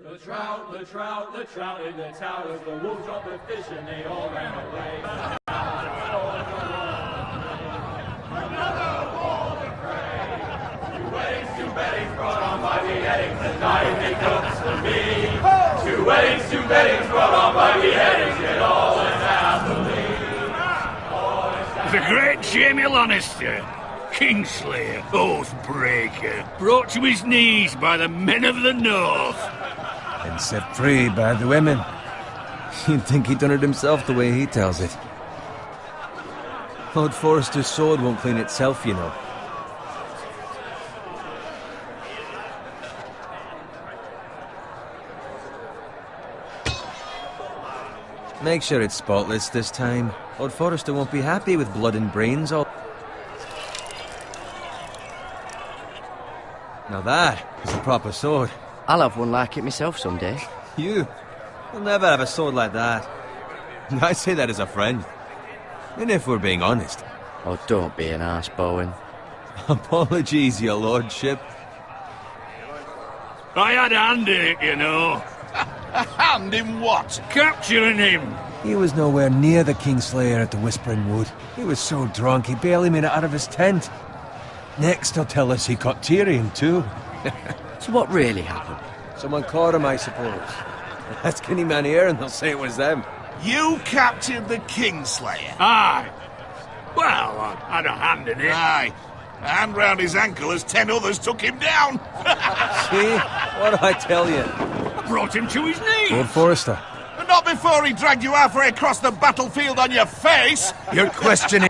The trout in the towers, the wolves dropped the fish and they all ran away. Another war to pray. Two weddings, two beddings brought on by beheadings, and dying make cooks for me. Two weddings, two beddings brought on by beheadings, yet all is happily. The great Jamie Lannister, Kingslayer, Oathbreaker, brought to his knees by the men of the North. And set free by the women. You'd think he'd done it himself the way he tells it. Lord Forrester's sword won't clean itself, you know. Make sure it's spotless this time. Lord Forrester won't be happy with blood and brains all... Now that is a proper sword. I'll have one like it myself someday. You'll never have a sword like that. I say that as a friend. And if we're being honest. Oh, don't be an arse, Bowen. Apologies, your lordship. I had a hand in it, you know. A hand in what? Capturing him. He was nowhere near the Kingslayer at the Whispering Wood. He was so drunk he barely made it out of his tent. Next he'll tell us he caught Tyrion too. So what really happened? Someone caught him, I suppose. Ask any man here and they'll say it was them. You captured the Kingslayer? Aye. Well, I had a hand in it. Aye. A hand round his ankle as 10 others took him down. See? What did I tell you? I brought him to his knees. Lord Forrester. And not before he dragged you halfway across the battlefield on your face. You're questioning...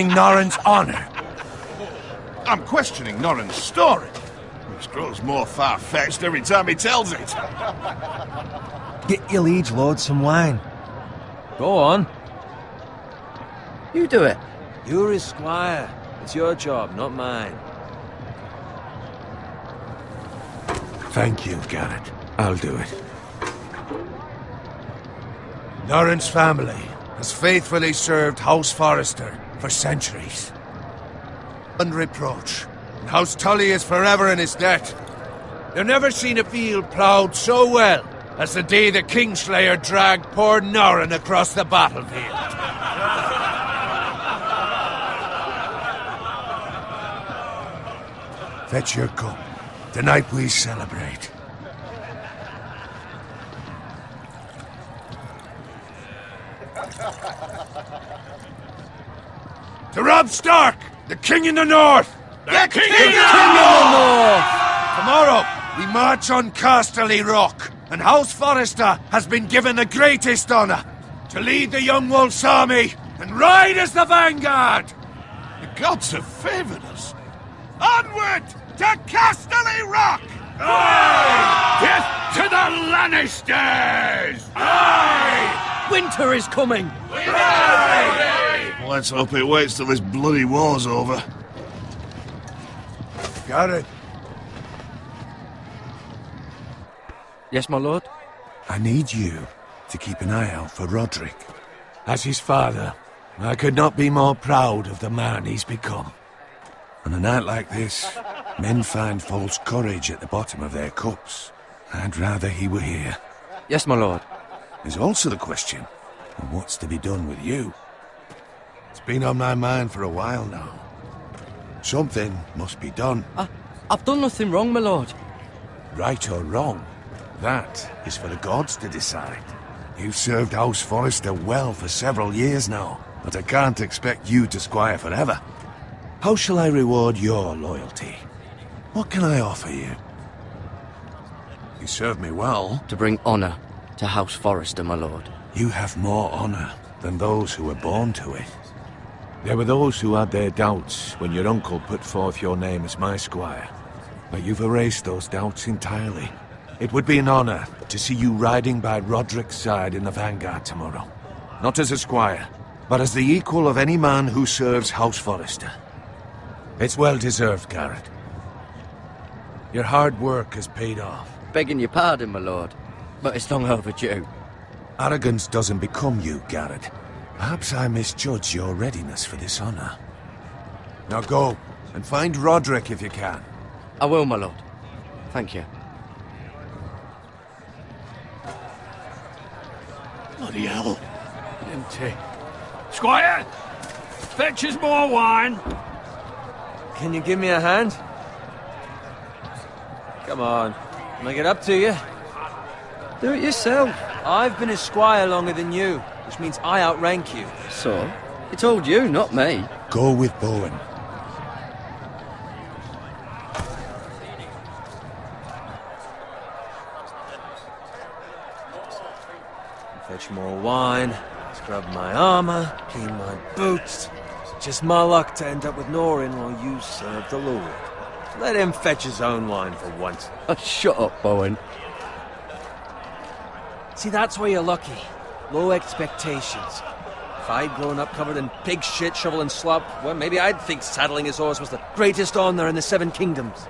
Norrin's honor. I'm questioning Norrin's story, which grows more far-fetched every time he tells it. Get your liege lord some wine. Go on. You do it. You're his squire. It's your job, not mine. Thank you, Garrett. I'll do it. Norrin's family has faithfully served House Forrester for centuries. Under reproach. And House Tully is forever in his debt. They've never seen a field ploughed so well as the day the Kingslayer dragged poor Norrin across the battlefield. Fetch your cup. Tonight we celebrate. To Robb Stark, the King in the North! The King in the North! Tomorrow, we march on Casterly Rock, and House Forrester has been given the greatest honor to lead the Young Wolf's army and ride as the vanguard! The gods have favored us. Onward to Casterly Rock! Death to the Lannisters! Aye! Winter is coming! Let's hope it waits till this bloody war's over. Garrett, Yes, my lord? I need you to keep an eye out for Roderick. As his father, I could not be more proud of the man he's become. On a night like this, men find false courage at the bottom of their cups. I'd rather he were here. Yes, my lord. There's also the question of what's to be done with you. It's been on my mind for a while now. Something must be done. I've done nothing wrong, my lord. Right or wrong, that is for the gods to decide. You've served House Forrester well for several years now, but I can't expect you to squire forever. How shall I reward your loyalty? What can I offer you? You served me well. To bring honor to House Forrester, my lord. You have more honor than those who were born to it. There were those who had their doubts when your uncle put forth your name as my squire. But you've erased those doubts entirely. It would be an honor to see you riding by Roderick's side in the vanguard tomorrow. Not as a squire, but as the equal of any man who serves House Forrester. It's well deserved, Garrett. Your hard work has paid off. Begging your pardon, my lord, but it's long overdue. Arrogance doesn't become you, Garrett. Perhaps I misjudge your readiness for this honor. Now go, and find Roderick if you can. I will, my lord. Thank you. Bloody hell. Empty. Squire! Fetch us more wine. Can you give me a hand? Come on. Can I get up to you? Do it yourself. I've been a squire longer than you, which means I outrank you. So? He told you, not me. Go with Bowen. Fetch more wine, scrub my armor, clean my boots. Just my luck to end up with Norin while you serve the Lord. Let him fetch his own wine for once. Oh, shut up, Bowen. See, that's where you're lucky. Low expectations. If I'd grown up covered in pig shit, shovel and slop, well, maybe I'd think saddling his horse was the greatest honor in the Seven Kingdoms.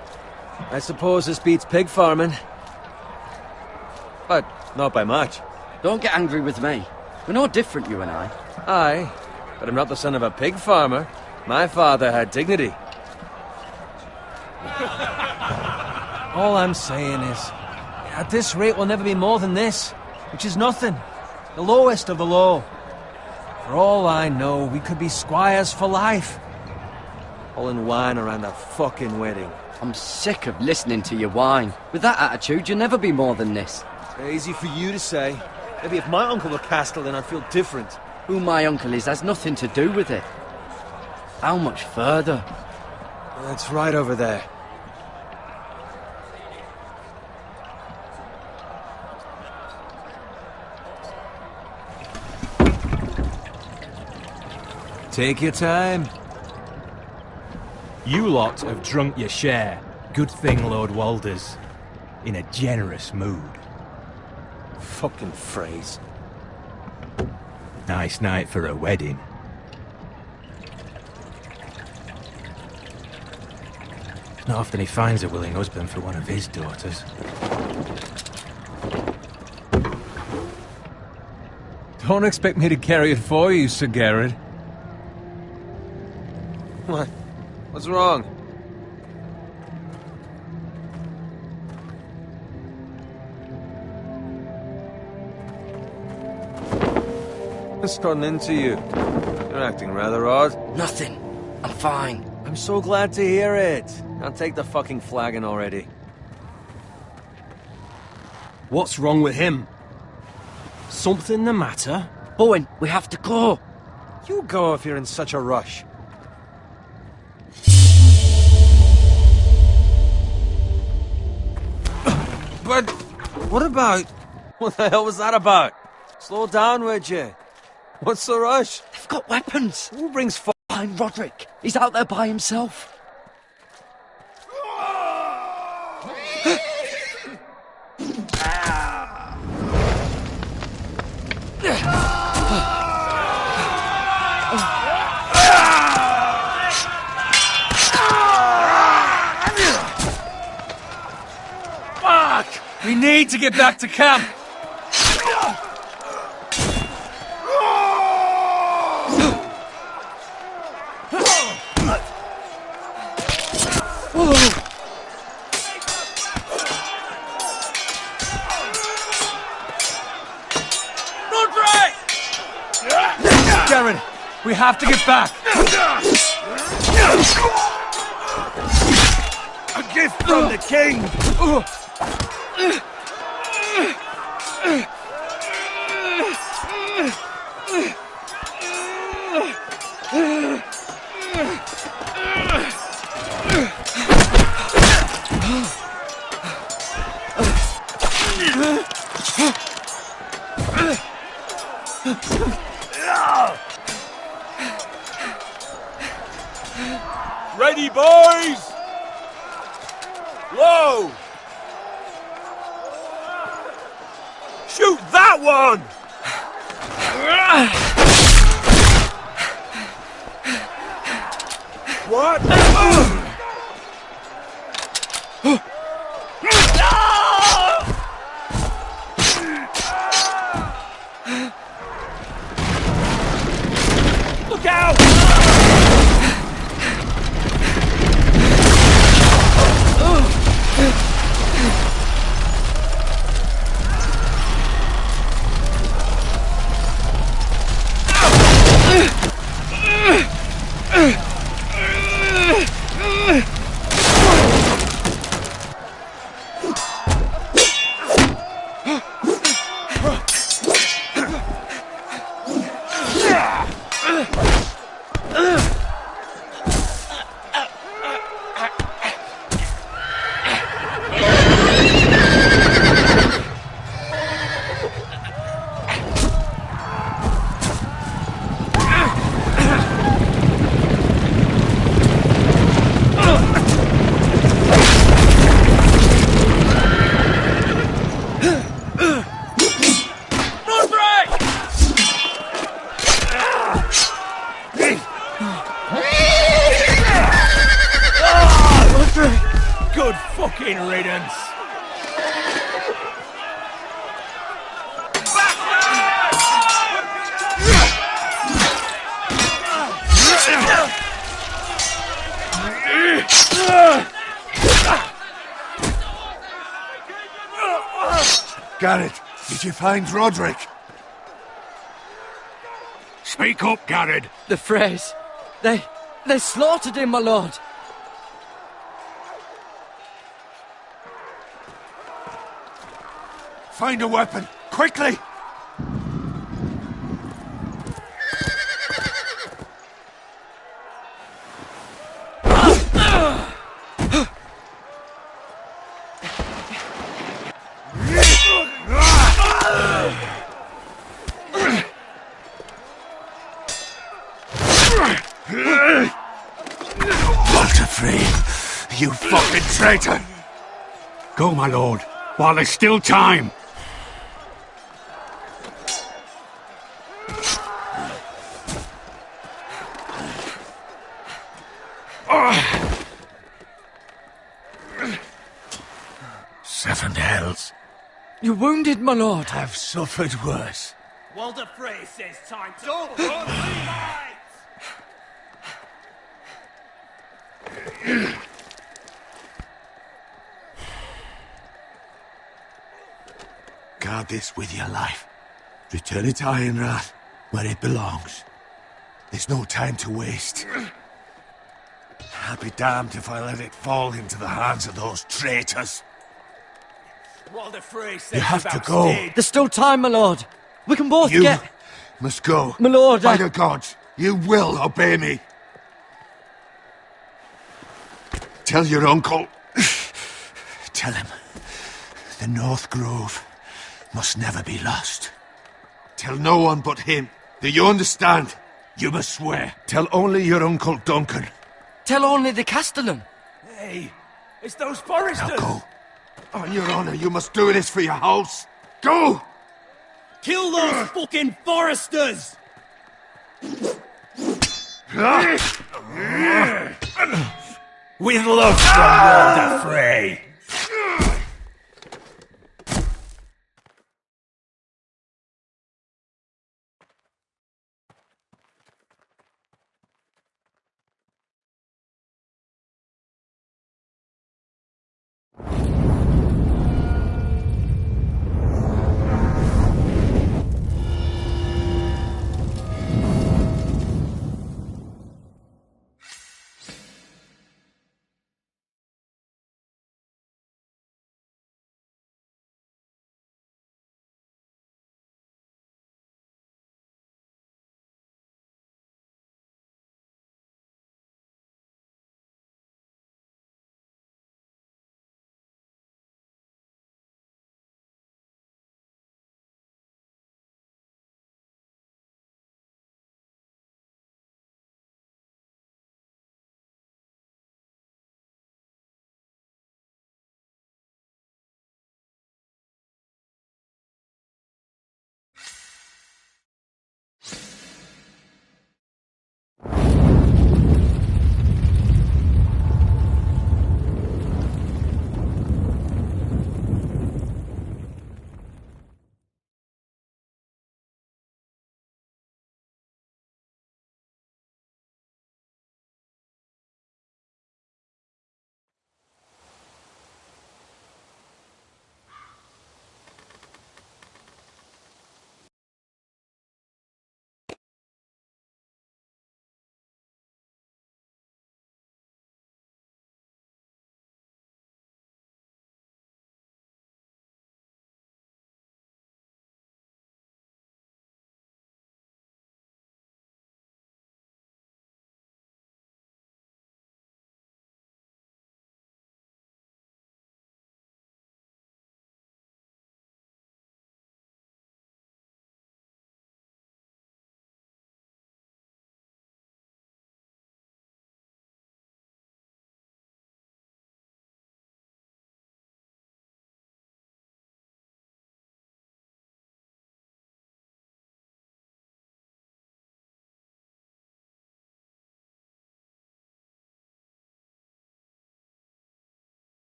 I suppose this beats pig farming. But not by much. Don't get angry with me. We're no different, you and I. Aye, but I'm not the son of a pig farmer. My father had dignity. All I'm saying is, at this rate we'll never be more than this, which is nothing. The lowest of the low. For all I know, we could be squires for life. Pulling wine around a fucking wedding. I'm sick of listening to your whine. With that attitude, you'll never be more than this. Easy for you to say. Maybe if my uncle were Castellan, I'd feel different. Who my uncle is has nothing to do with it. How much further? That's right over there. Take your time. You lot have drunk your share. Good thing Lord Walder's in a generous mood. Fucking phrase. Nice night for a wedding. Not often he finds a willing husband for one of his daughters. Don't expect me to carry it for you, Sir Garrett. What? What's wrong? What's gotten into you? You're acting rather odd. Nothing. I'm fine. I'm so glad to hear it. Now take the fucking flagon already. What's wrong with him? Something the matter? Bowen, we have to go. You go if you're in such a rush. But what about... What the hell was that about? Slow down, would you? What's the rush? They've got weapons. Who brings Find Roderick. He's out there by himself. Fuck! We need to get back to camp! Darren, we have to get back! A gift from the king! Ready, boys! Low! Shoot that one! What? Look out! Good fucking riddance! Garrett, did you find Roderick? Speak up, Garrett. The Freys. They slaughtered him, my lord. Find a weapon, quickly! Walter Frey, you fucking traitor! Go, my lord, while there's still time. Seven hells. You're wounded, my lord. I've suffered worse. Walder Frey says time to... Don't run, Levites! Guard this with your life. Return it to Ironrath, where it belongs. There's no time to waste. I'll be damned if I let it fall into the hands of those traitors. Walder Frey says You have to about go. Steed. There's still time, my lord. We can both You get... must go. My lord, By the gods, you will obey me. Tell your uncle. Tell him. The North Grove must never be lost. Tell no one but him. Do you understand? You must swear. Tell only your Uncle Duncan. Tell only the Castellan. Hey, it's those foresters! Now go. On your honor, you must do this for your house. Go! Kill those fucking foresters! With love from Walder Frey.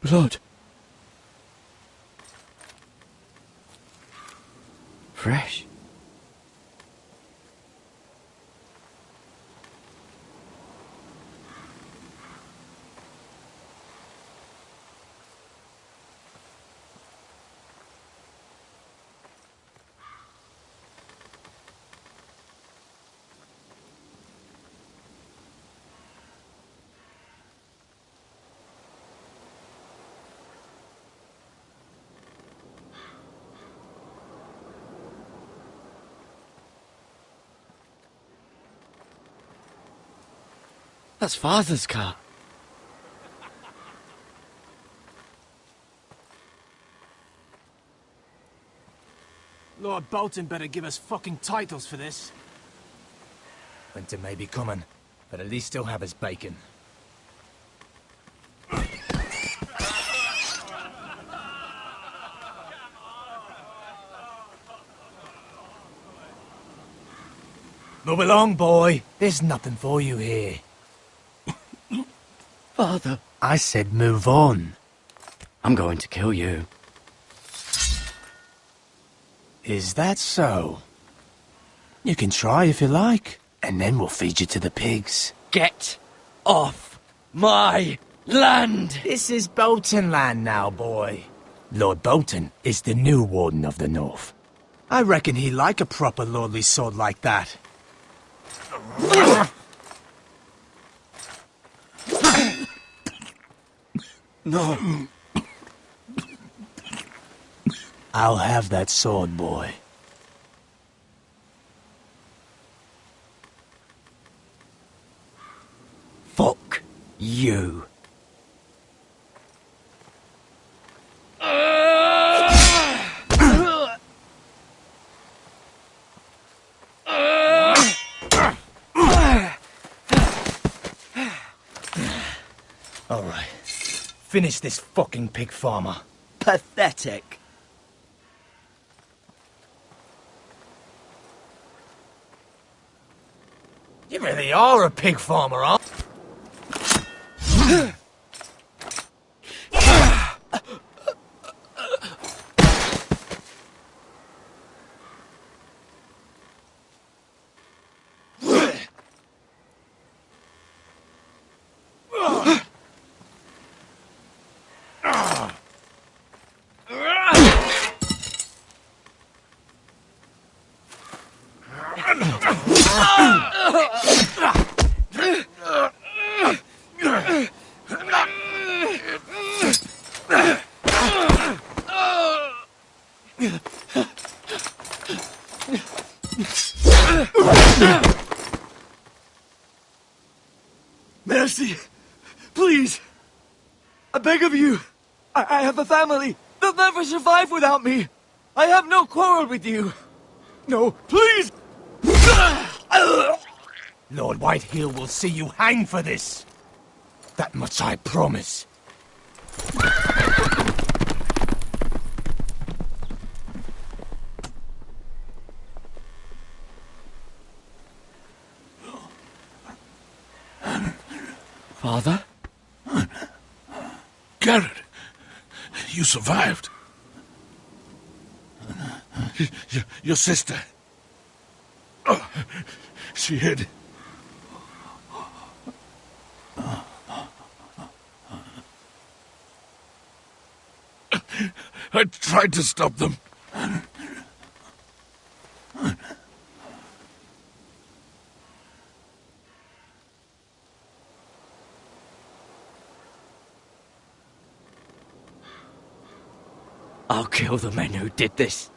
Blood. Fresh. That's Father's car. Lord Bolton better give us fucking titles for this. Winter may be coming, but at least he'll have his bacon. Move along, boy. There's nothing for you here. Father. I said move on. I'm going to kill you. Is that so? You can try if you like, and then we'll feed you to the pigs. Get off my land! This is Bolton land now, boy. Lord Bolton is the new Warden of the North. I reckon he'd like a proper lordly sword like that. No. I'll have that sword, boy. Fuck you. All right. Finish this fucking pig farmer. Pathetic. You really are a pig farmer, aren't you? Mercy! Please! I beg of you! I have a family! They'll never survive without me! I have no quarrel with you! No, please! Lord Whitehill will see you hang for this. That much I promise. Father? Garrett, you survived. Your sister. Oh, she hid. I tried to stop them. I'll kill the men who did this.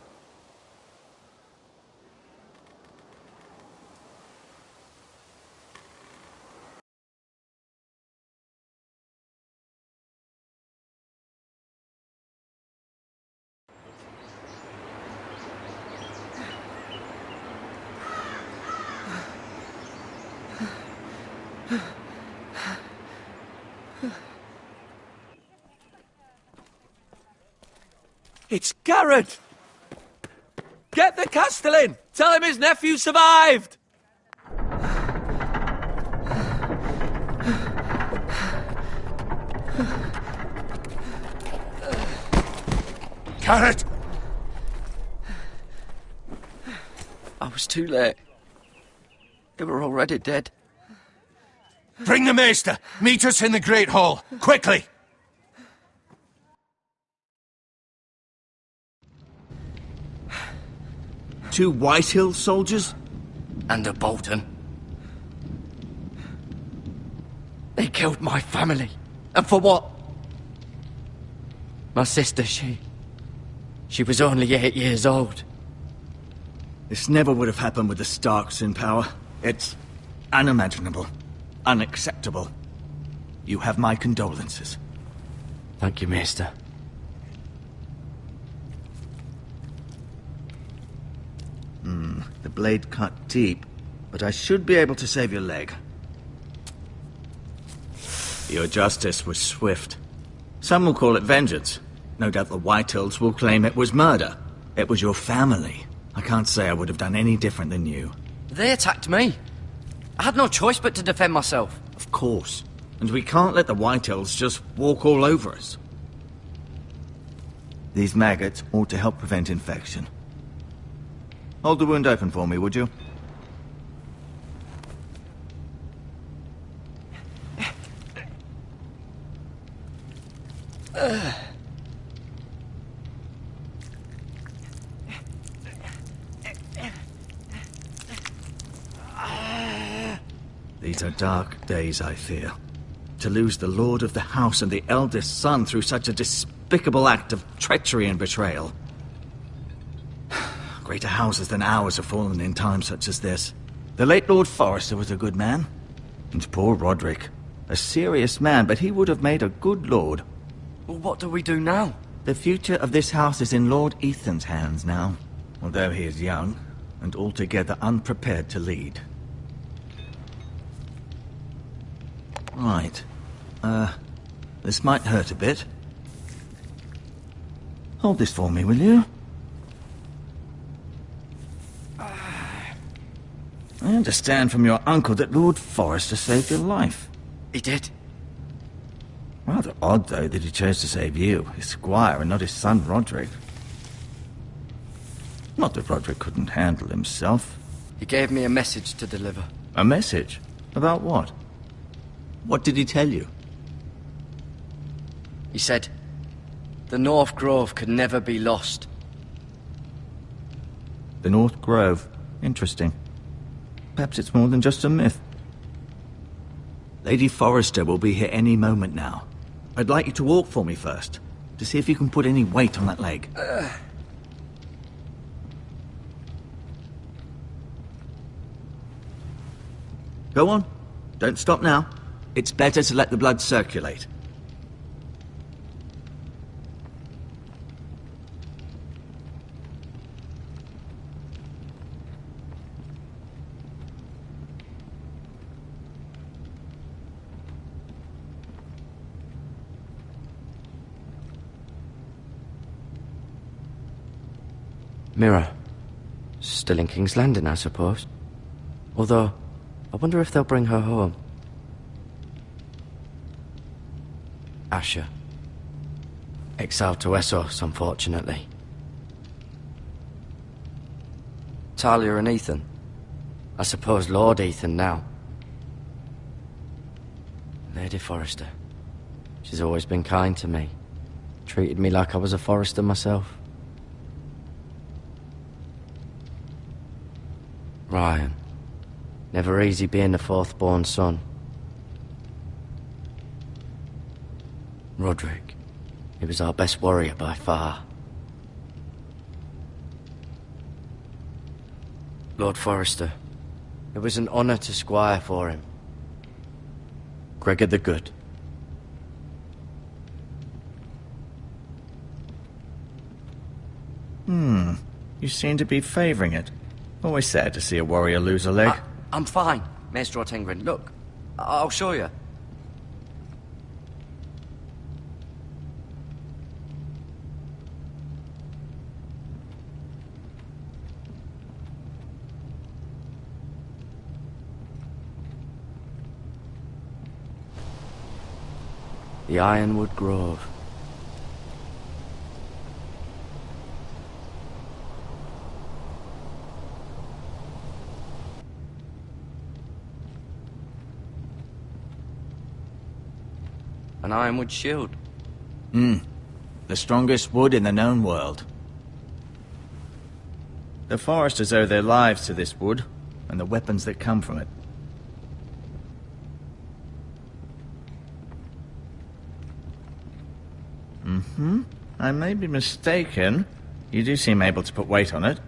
It's Garrett! Get the Castellan! Tell him his nephew survived! Garrett! I was too late. They were already dead. Bring the Maester! Meet us in the Great Hall! Quickly! Two Whitehill soldiers? And a Bolton. They killed my family. And for what? My sister, she was only 8 years old. This never would have happened with the Starks in power. It's unimaginable. Unacceptable. You have my condolences. Thank you, Maester. The blade cut deep, but I should be able to save your leg. Your justice was swift. Some will call it vengeance. No doubt the Whitehills will claim it was murder. It was your family. I can't say I would have done any different than you. They attacked me. I had no choice but to defend myself. Of course. And we can't let the Whitehills just walk all over us. These maggots ought to help prevent infection. Hold the wound open for me, would you? These are dark days, I fear. To lose the lord of the house and the eldest son through such a despicable act of treachery and betrayal. Greater houses than ours have fallen in times such as this. The late Lord Forrester was a good man. And poor Roderick. A serious man, but he would have made a good lord. Well, what do we do now? The future of this house is in Lord Ethan's hands now. Although he is young, and altogether unprepared to lead. Right. This might hurt a bit. Hold this for me, will you? I understand from your uncle that Lord Forrester saved your life. He did. Rather odd, though, that he chose to save you, his squire, and not his son Roderick. Not that Roderick couldn't handle himself. He gave me a message to deliver. A message? About what? What did he tell you? He said, the North Grove could never be lost. The North Grove? Interesting. Perhaps it's more than just a myth. Lady Forrester will be here any moment now. I'd like you to walk for me first, to see if you can put any weight on that leg. Go on. Don't stop now. It's better to let the blood circulate. Mirror. Still in King's Landing, I suppose. Although, I wonder if they'll bring her home. Asher. Exiled to Essos, unfortunately. Talia and Ethan. I suppose Lord Ethan now. Lady Forrester. She's always been kind to me. Treated me like I was a Forrester myself. Ryan. Never easy being the fourth-born son. Roderick. He was our best warrior by far. Lord Forrester. It was an honour to squire for him. Gregor the Good. You seem to be favouring it. Always sad to see a warrior lose a leg. I'm fine, Maester Ortengrin. Look, I'll show you. The Ironwood Grove. an ironwood shield. The strongest wood in the known world. The Foresters owe their lives to this wood, and the weapons that come from it. I may be mistaken. You do seem able to put weight on it.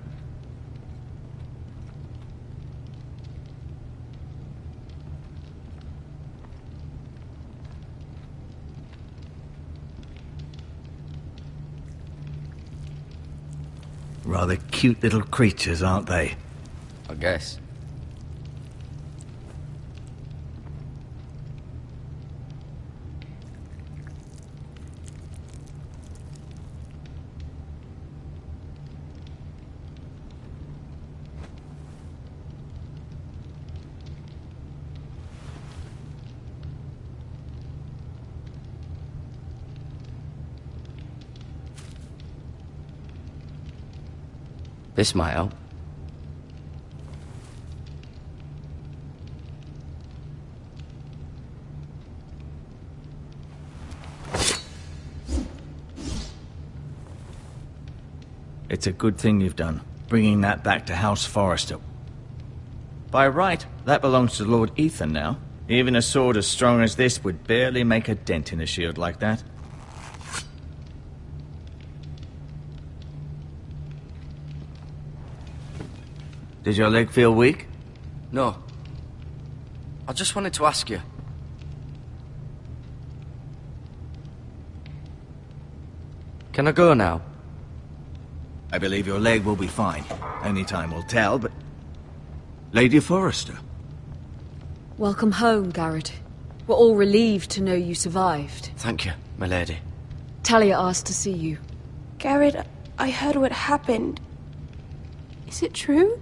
Rather cute little creatures, aren't they? I guess. This might help. It's a good thing you've done, bringing that back to House Forrester. By right, that belongs to Lord Ethan now. Even a sword as strong as this would barely make a dent in a shield like that. Did your leg feel weak? No. I just wanted to ask you. Can I go now? I believe your leg will be fine. Only time will tell, but... Lady Forrester. Welcome home, Garrett. We're all relieved to know you survived. Thank you, my lady. Talia asked to see you. Garrett, I heard what happened. Is it true?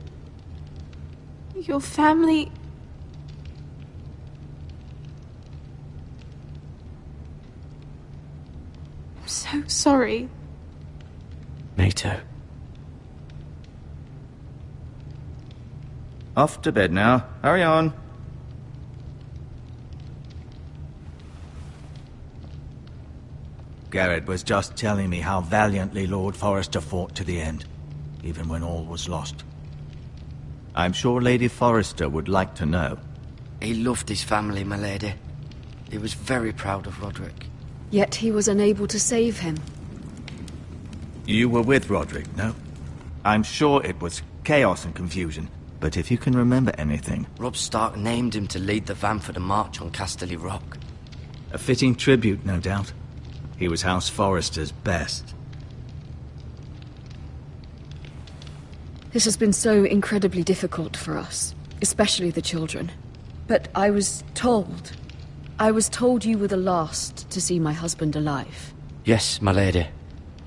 Your family... I'm so sorry. Me too. Off to bed now. Hurry on. Garrett was just telling me how valiantly Lord Forrester fought to the end, even when all was lost. I'm sure Lady Forrester would like to know. He loved his family, my lady. He was very proud of Roderick. Yet he was unable to save him. You were with Roderick, no? I'm sure it was chaos and confusion, but if you can remember anything... Robb Stark named him to lead the van for the march on Casterly Rock. A fitting tribute, no doubt. He was House Forrester's best. This has been so incredibly difficult for us, especially the children. But I was told you were the last to see my husband alive. Yes, my lady.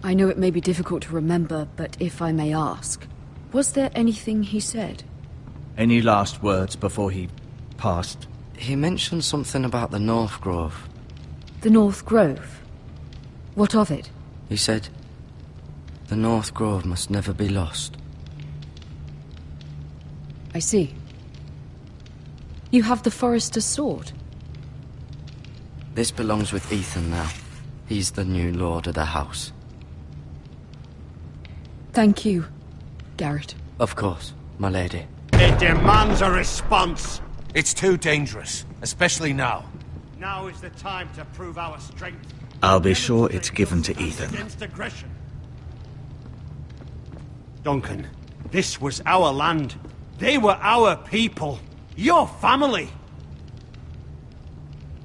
I know it may be difficult to remember, but if I may ask, was there anything he said? Any last words before he passed? He mentioned something about the North Grove. The North Grove? What of it? He said, the North Grove must never be lost. I see. You have the Forrester's sword. This belongs with Ethan now. He's the new lord of the house. Thank you, Garrett. Of course, my lady. It demands a response. It's too dangerous, especially now. Now is the time to prove our strength. I'll be sure it's given to Ethan. Against aggression. Duncan, this was our land. They were our people. Your family.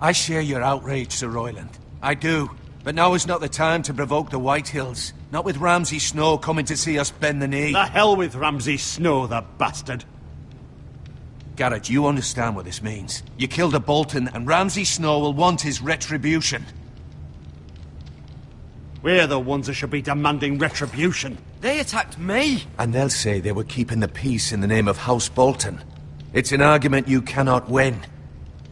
I share your outrage, Sir Royland. I do. But now is not the time to provoke the Whitehills. Not with Ramsay Snow coming to see us bend the knee. The hell with Ramsay Snow, the bastard. Garrett, you understand what this means. You killed a Bolton, and Ramsay Snow will want his retribution. We're the ones that should be demanding retribution. They attacked me! And they'll say they were keeping the peace in the name of House Bolton. It's an argument you cannot win.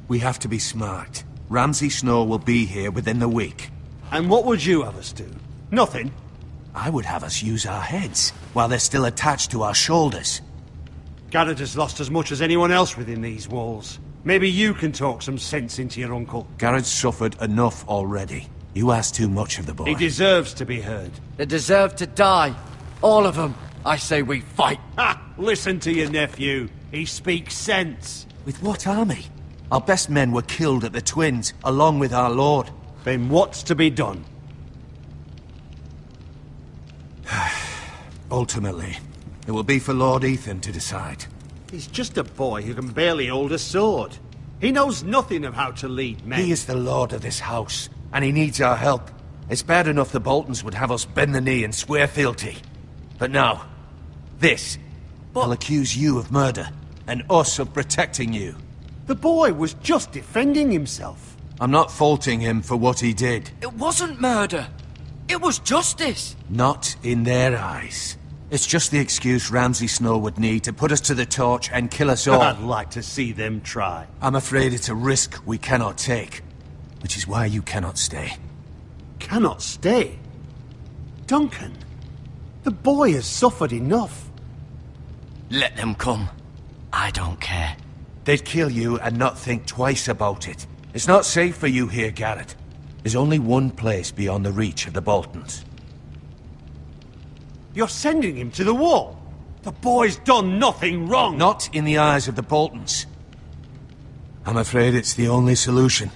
We have to be smart. Ramsay Snow will be here within the week. And what would you have us do? Nothing. I would have us use our heads, while they're still attached to our shoulders. Garrett has lost as much as anyone else within these walls. Maybe you can talk some sense into your uncle. Garrett's suffered enough already. You ask too much of the boy. He deserves to be heard. They deserve to die. All of them. I say we fight. Ha! Listen to your nephew. He speaks sense. With what army? Our best men were killed at the Twins, along with our lord. Then what's to be done? Ultimately, it will be for Lord Ethan to decide. He's just a boy who can barely hold a sword. He knows nothing of how to lead men. He is the lord of this house, and he needs our help. It's bad enough the Boltons would have us bend the knee and swear fealty. But now, this will accuse you of murder, and us of protecting you. The boy was just defending himself. I'm not faulting him for what he did. It wasn't murder. It was justice. Not in their eyes. It's just the excuse Ramsay Snow would need to put us to the torch and kill us all. I'd like to see them try. I'm afraid it's a risk we cannot take, which is why you cannot stay. Cannot stay? Duncan, the boy has suffered enough. Let them come. I don't care. They'd kill you and not think twice about it. It's not safe for you here, Garrett. There's only one place beyond the reach of the Boltons. You're sending him to the wall. The boy's done nothing wrong. Not in the eyes of the Boltons. I'm afraid it's the only solution.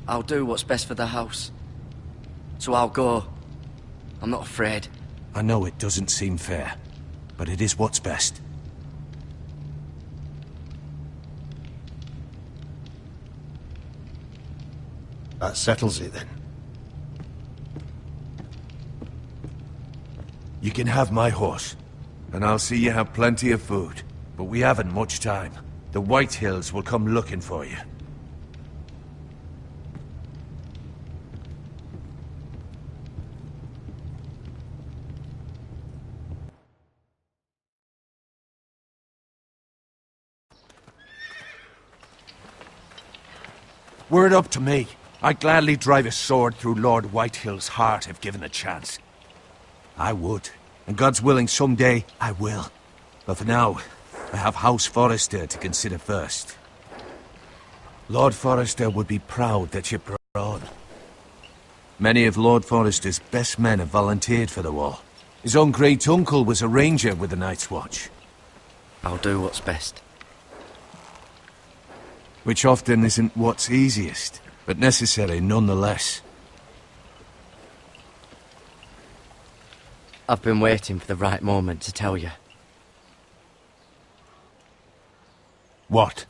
I'll do what's best for the house. So I'll go. I'm not afraid. I know it doesn't seem fair, but it is what's best. That settles it then. You can have my horse, and I'll see you have plenty of food. But we haven't much time. The White Hills will come looking for you. Were it up to me, I'd gladly drive a sword through Lord Whitehill's heart if given the chance. I would, and God's willing someday I will. But for now, I have House Forrester to consider first. Lord Forrester would be proud that you're on. Many of Lord Forrester's best men have volunteered for the war. His own great uncle was a ranger with the Night's Watch. I'll do what's best. Which often isn't what's easiest, but necessary nonetheless. I've been waiting for the right moment to tell you. What?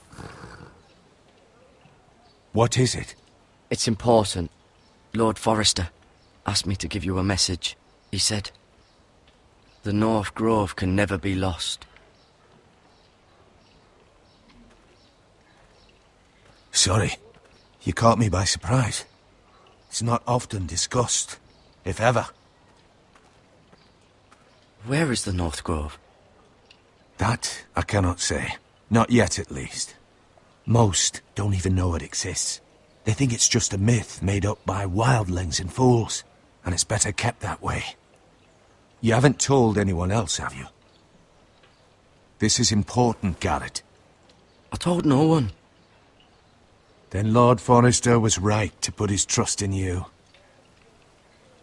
What is it? It's important. Lord Forrester asked me to give you a message. He said, the North Grove can never be lost. Sorry. You caught me by surprise. It's not often discussed, if ever. Where is the North Grove? That I cannot say. Not yet, at least. Most don't even know it exists. They think it's just a myth made up by wildlings and fools, and it's better kept that way. You haven't told anyone else, have you? This is important, Garrett. I told no one. Then Lord Forrester was right to put his trust in you.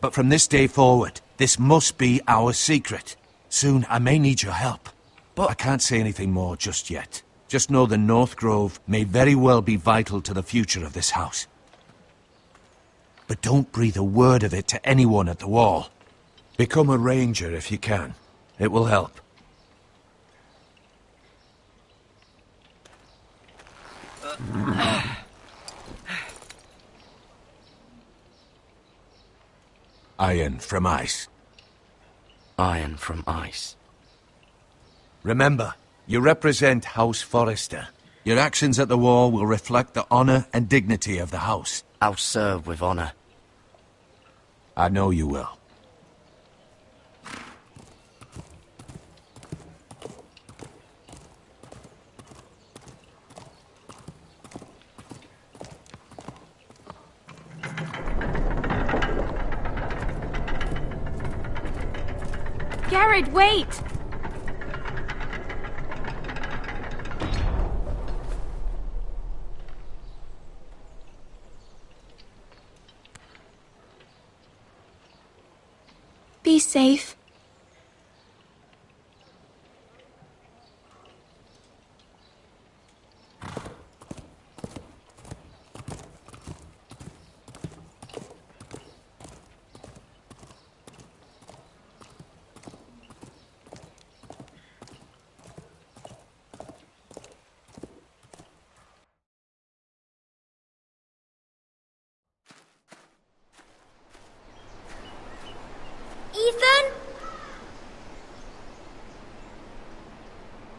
But from this day forward, this must be our secret. Soon I may need your help. But I can't say anything more just yet. Just know the North Grove may very well be vital to the future of this house. But don't breathe a word of it to anyone at the wall. Become a ranger if you can. It will help. Iron from ice. Iron from ice. Remember, you represent House Forrester. Your actions at the war will reflect the honor and dignity of the house. I'll serve with honor. I know you will. Garrett, wait! Be safe. Ethan?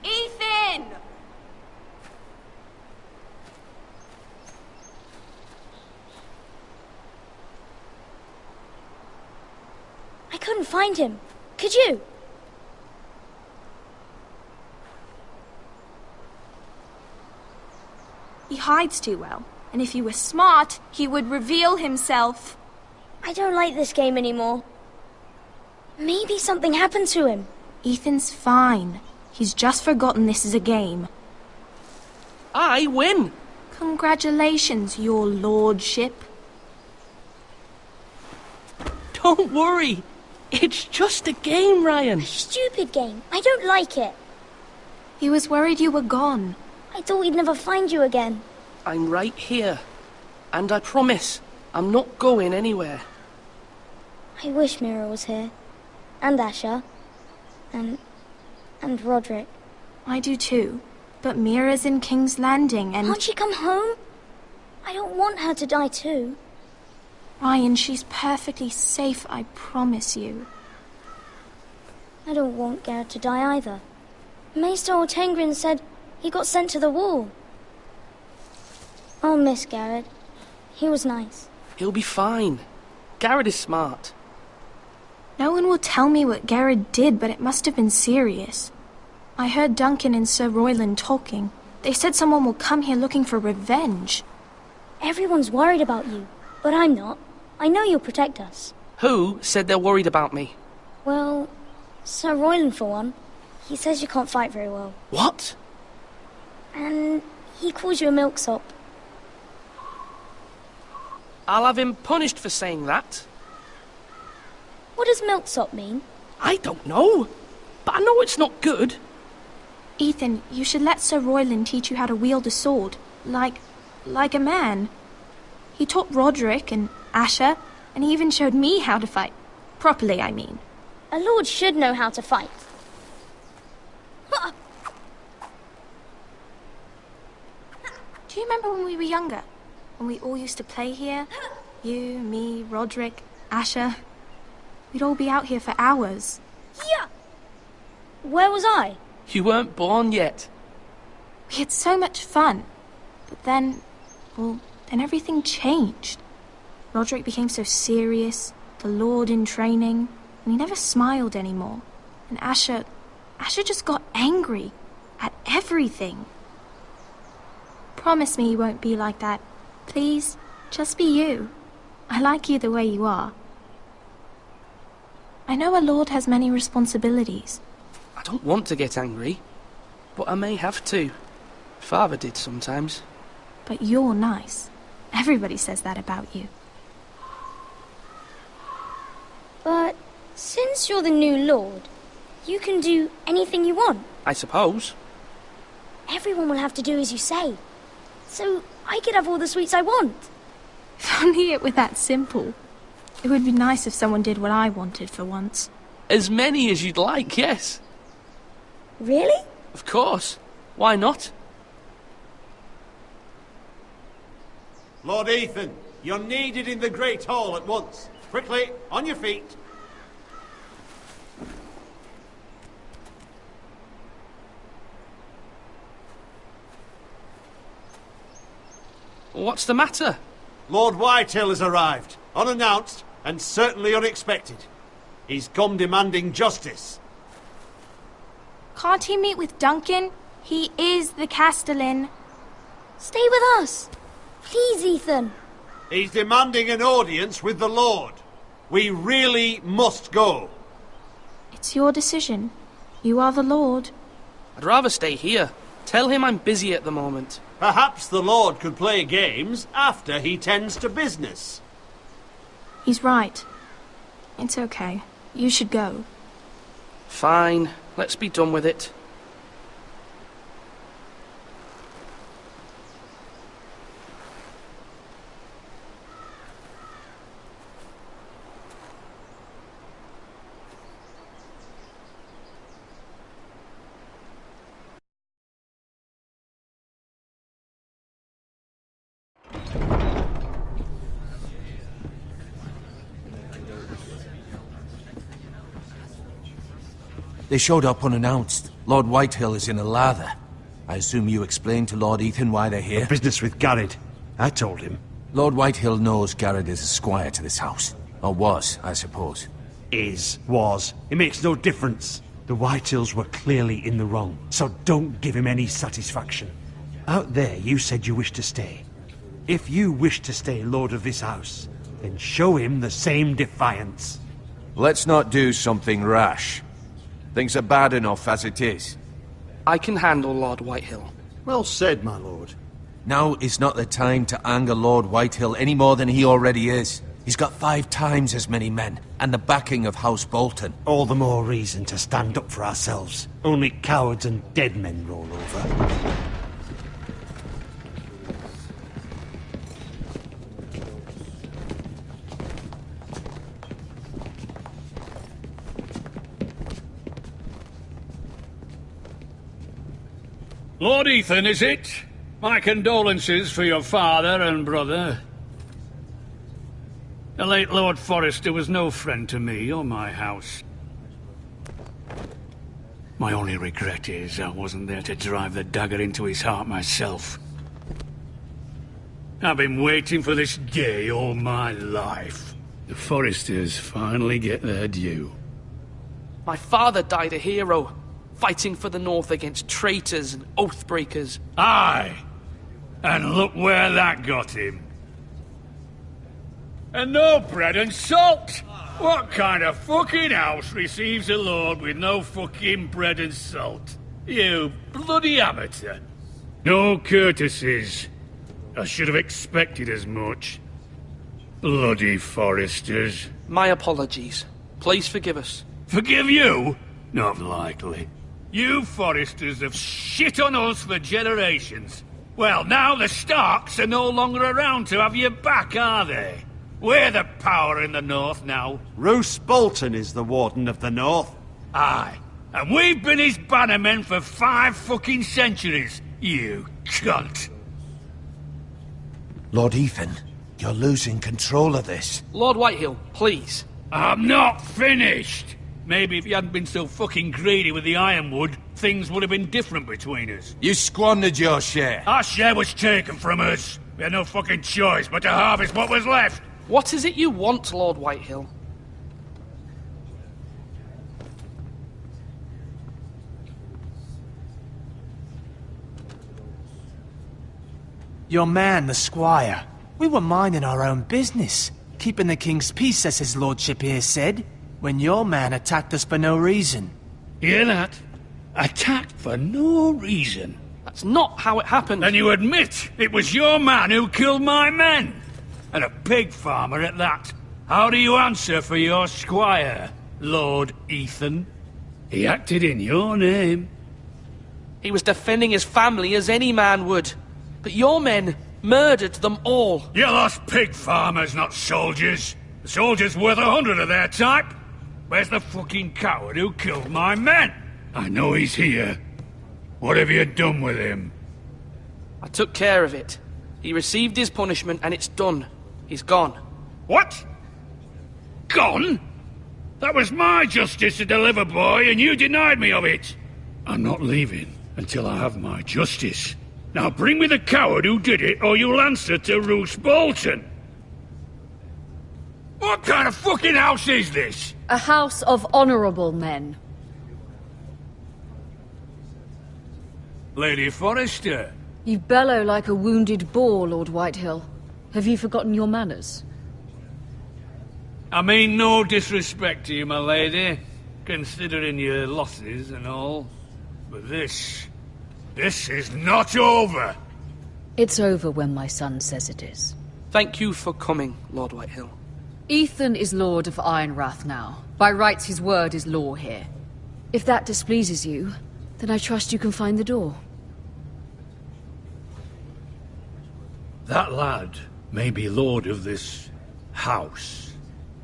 Ethan! I couldn't find him. Could you? He hides too well, and if he were smart, he would reveal himself. I don't like this game anymore. Maybe something happened to him. Ethan's fine. He's just forgotten this is a game. I win! Congratulations, your lordship. Don't worry. It's just a game, Ryan. Stupid game. I don't like it. He was worried you were gone. I thought we'd never find you again. I'm right here. And I promise, I'm not going anywhere. I wish Mira was here. And Asher. And Roderick. I do too. But Mira's in King's Landing and... Can't she come home? I don't want her to die too. Ryan, she's perfectly safe, I promise you. I don't want Garrett to die either. Maester Ortengrin said he got sent to the wall. I'll miss Garrett. He was nice. He'll be fine. Garrett is smart. No one will tell me what Garrett did, but it must have been serious. I heard Duncan and Sir Royland talking. They said someone will come here looking for revenge. Everyone's worried about you, but I'm not. I know you'll protect us. Who said they're worried about me? Well, Sir Royland for one. He says you can't fight very well. What? And he calls you a milksop. I'll have him punished for saying that. What does milksop mean? I don't know, but I know it's not good. Ethan, you should let Sir Royland teach you how to wield a sword. Like a man. He taught Roderick and Asher, and he even showed me how to fight. Properly, I mean. A lord should know how to fight. Do you remember when we were younger? When we all used to play here? You, me, Roderick, Asher. We'd all be out here for hours. Yeah! Where was I? You weren't born yet. We had so much fun. But then everything changed. Roderick became so serious, the Lord in training, and he never smiled anymore. And Asher just got angry at everything. Promise me you won't be like that. Please, just be you. I like you the way you are. I know a lord has many responsibilities. I don't want to get angry, but I may have to. Father did sometimes. But you're nice. Everybody says that about you. But since you're the new lord, you can do anything you want. I suppose. Everyone will have to do as you say. So I could have all the sweets I want. If only it were that simple. It would be nice if someone did what I wanted for once. As many as you'd like, yes. Really? Of course. Why not? Lord Ethan, you're needed in the Great Hall at once. Quickly, on your feet. What's the matter? Lord Whitehill has arrived, unannounced and certainly unexpected. He's come demanding justice. Can't he meet with Duncan? He is the Castellan. Stay with us. Please, Ethan. He's demanding an audience with the Lord. We really must go. It's your decision. You are the Lord. I'd rather stay here. Tell him I'm busy at the moment. Perhaps the Lord could play games after he tends to business. He's right. It's okay. You should go. Fine, let's be done with it. They showed up unannounced. Lord Whitehill is in a lather. I assume you explained to Lord Ethan why they're here? Business with Garrett. I told him. Lord Whitehill knows Garrett is a squire to this house. Or was, I suppose. Was. It makes no difference. The Whitehills were clearly in the wrong, so don't give him any satisfaction. Out there, you said you wished to stay. If you wish to stay lord of this house, then show him the same defiance. Let's not do something rash. Things are bad enough as it is. I can handle Lord Whitehill. Well said, my lord. Now is not the time to anger Lord Whitehill any more than he already is. He's got 5 times as many men, and the backing of House Bolton. All the more reason to stand up for ourselves. Only cowards and dead men roll over. Lord Ethan, is it? My condolences for your father and brother. The late Lord Forrester was no friend to me or my house. My only regret is I wasn't there to drive the dagger into his heart myself. I've been waiting for this day all my life. The Forresters finally get their due. My father died a hero, fighting for the North against traitors and oathbreakers. Aye! And look where that got him. And no bread and salt! What kind of fucking house receives a lord with no fucking bread and salt? You bloody amateur. No courtesies. I should have expected as much. Bloody Forresters. My apologies. Please forgive us. Forgive you? Not likely. You Forresters have shit on us for generations. Well, now the Starks are no longer around to have you back, are they? We're the power in the North now. Roose Bolton is the Warden of the North. Aye. And we've been his bannermen for 5 fucking centuries. You cunt. Lord Ethan, you're losing control of this. Lord Whitehill, please. I'm not finished. Maybe if you hadn't been so fucking greedy with the ironwood, things would have been different between us. You squandered your share. Our share was taken from us. We had no fucking choice but to harvest what was left. What is it you want, Lord Whitehill? Your man, the squire. We were minding our own business, keeping the king's peace, as his lordship here said, when your man attacked us for no reason. Hear that? Attacked for no reason. That's not how it happened. And you admit it was your man who killed my men? And a pig farmer at that. How do you answer for your squire, Lord Ethan? He acted in your name. He was defending his family as any man would. But your men murdered them all. You lost pig farmers, not soldiers. The soldiers worth 100 of their type. Where's the fucking coward who killed my men? I know he's here. What have you done with him? I took care of it. He received his punishment and it's done. He's gone. What? Gone? That was my justice to deliver, boy, and you denied me of it. I'm not leaving until I have my justice. Now bring me the coward who did it, or you'll answer to Roose Bolton. What kind of fucking house is this? A house of honourable men. Lady Forrester. You bellow like a wounded boar, Lord Whitehill. Have you forgotten your manners? I mean no disrespect to you, my lady, considering your losses and all. But this is not over. It's over when my son says it is. Thank you for coming, Lord Whitehill. Ethan is Lord of Ironrath now. By rights, his word is law here. If that displeases you, then I trust you can find the door. That lad may be lord of this house,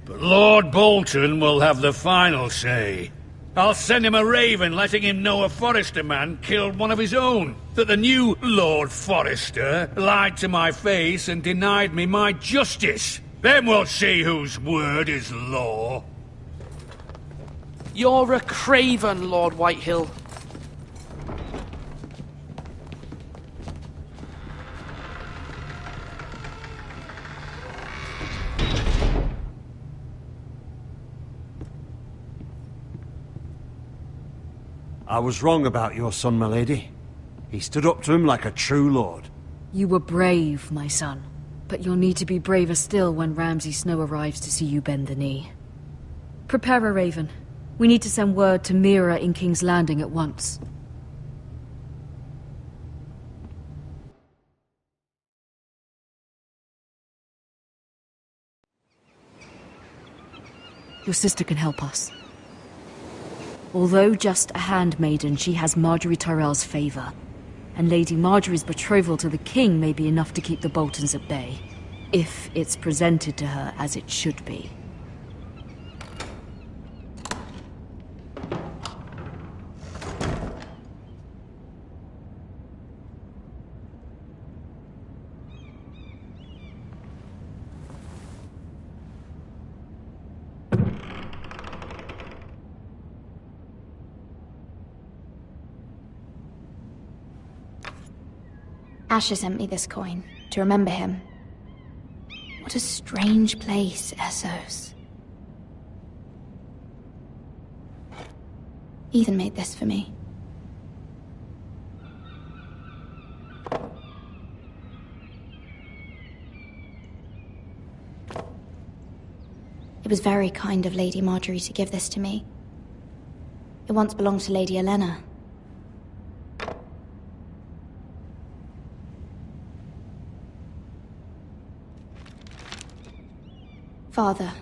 but Lord Bolton will have the final say. I'll send him a raven letting him know a Forrester man killed one of his own. That the new Lord Forrester lied to my face and denied me my justice. Then we'll see whose word is law. You're a craven, Lord Whitehill. I was wrong about your son, my lady. He stood up to him like a true lord. You were brave, my son. But you'll need to be braver still when Ramsay Snow arrives to see you bend the knee. Prepare a raven. We need to send word to Mira in King's Landing at once. Your sister can help us. Although just a handmaiden, she has Marjorie Tyrell's favor. And Lady Marjorie's betrothal to the king may be enough to keep the Boltons at bay. If it's presented to her as it should be. Asher sent me this coin, to remember him. What a strange place, Essos. Ethan made this for me. It was very kind of Lady Marjorie to give this to me. It once belonged to Lady Olenna. Father,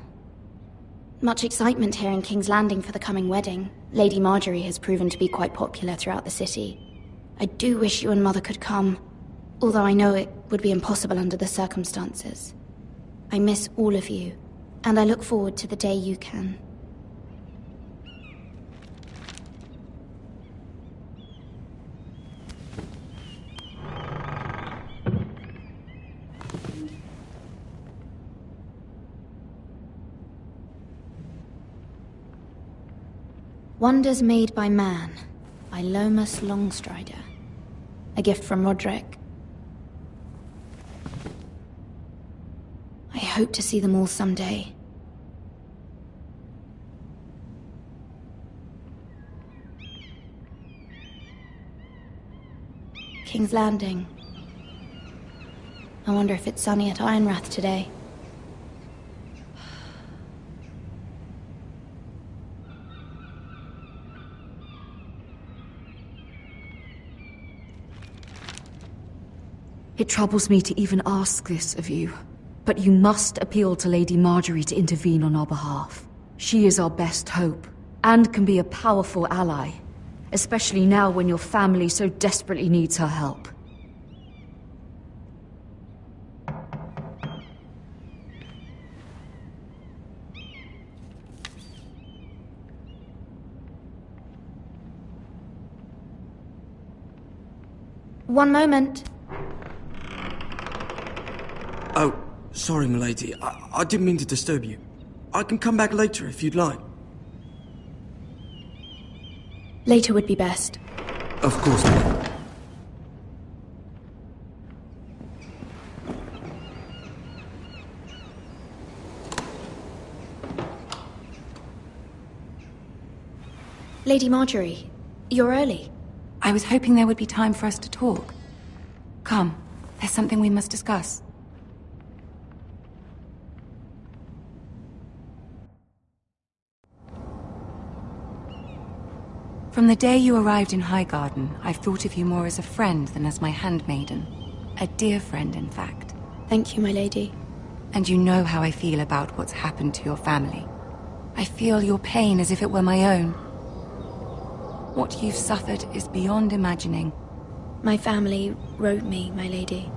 much excitement here in King's Landing for the coming wedding. Lady Marjorie has proven to be quite popular throughout the city. I do wish you and Mother could come, although I know it would be impossible under the circumstances. I miss all of you, and I look forward to the day you can. Wonders Made by Man, by Lomas Longstrider. A gift from Roderick. I hope to see them all someday. King's Landing. I wonder if it's sunny at Ironrath today. It troubles me to even ask this of you, but you must appeal to Lady Marjorie to intervene on our behalf. She is our best hope, and can be a powerful ally, especially now when your family so desperately needs her help. One moment. Oh, sorry, milady. I didn't mean to disturb you. I can come back later if you'd like. Later would be best. Of course, milady. Lady Marjorie, you're early. I was hoping there would be time for us to talk. Come, there's something we must discuss. From the day you arrived in Highgarden, I've thought of you more as a friend than as my handmaiden. A dear friend, in fact. Thank you, my lady. And you know how I feel about what's happened to your family. I feel your pain as if it were my own. What you've suffered is beyond imagining. My family wrote me, my lady.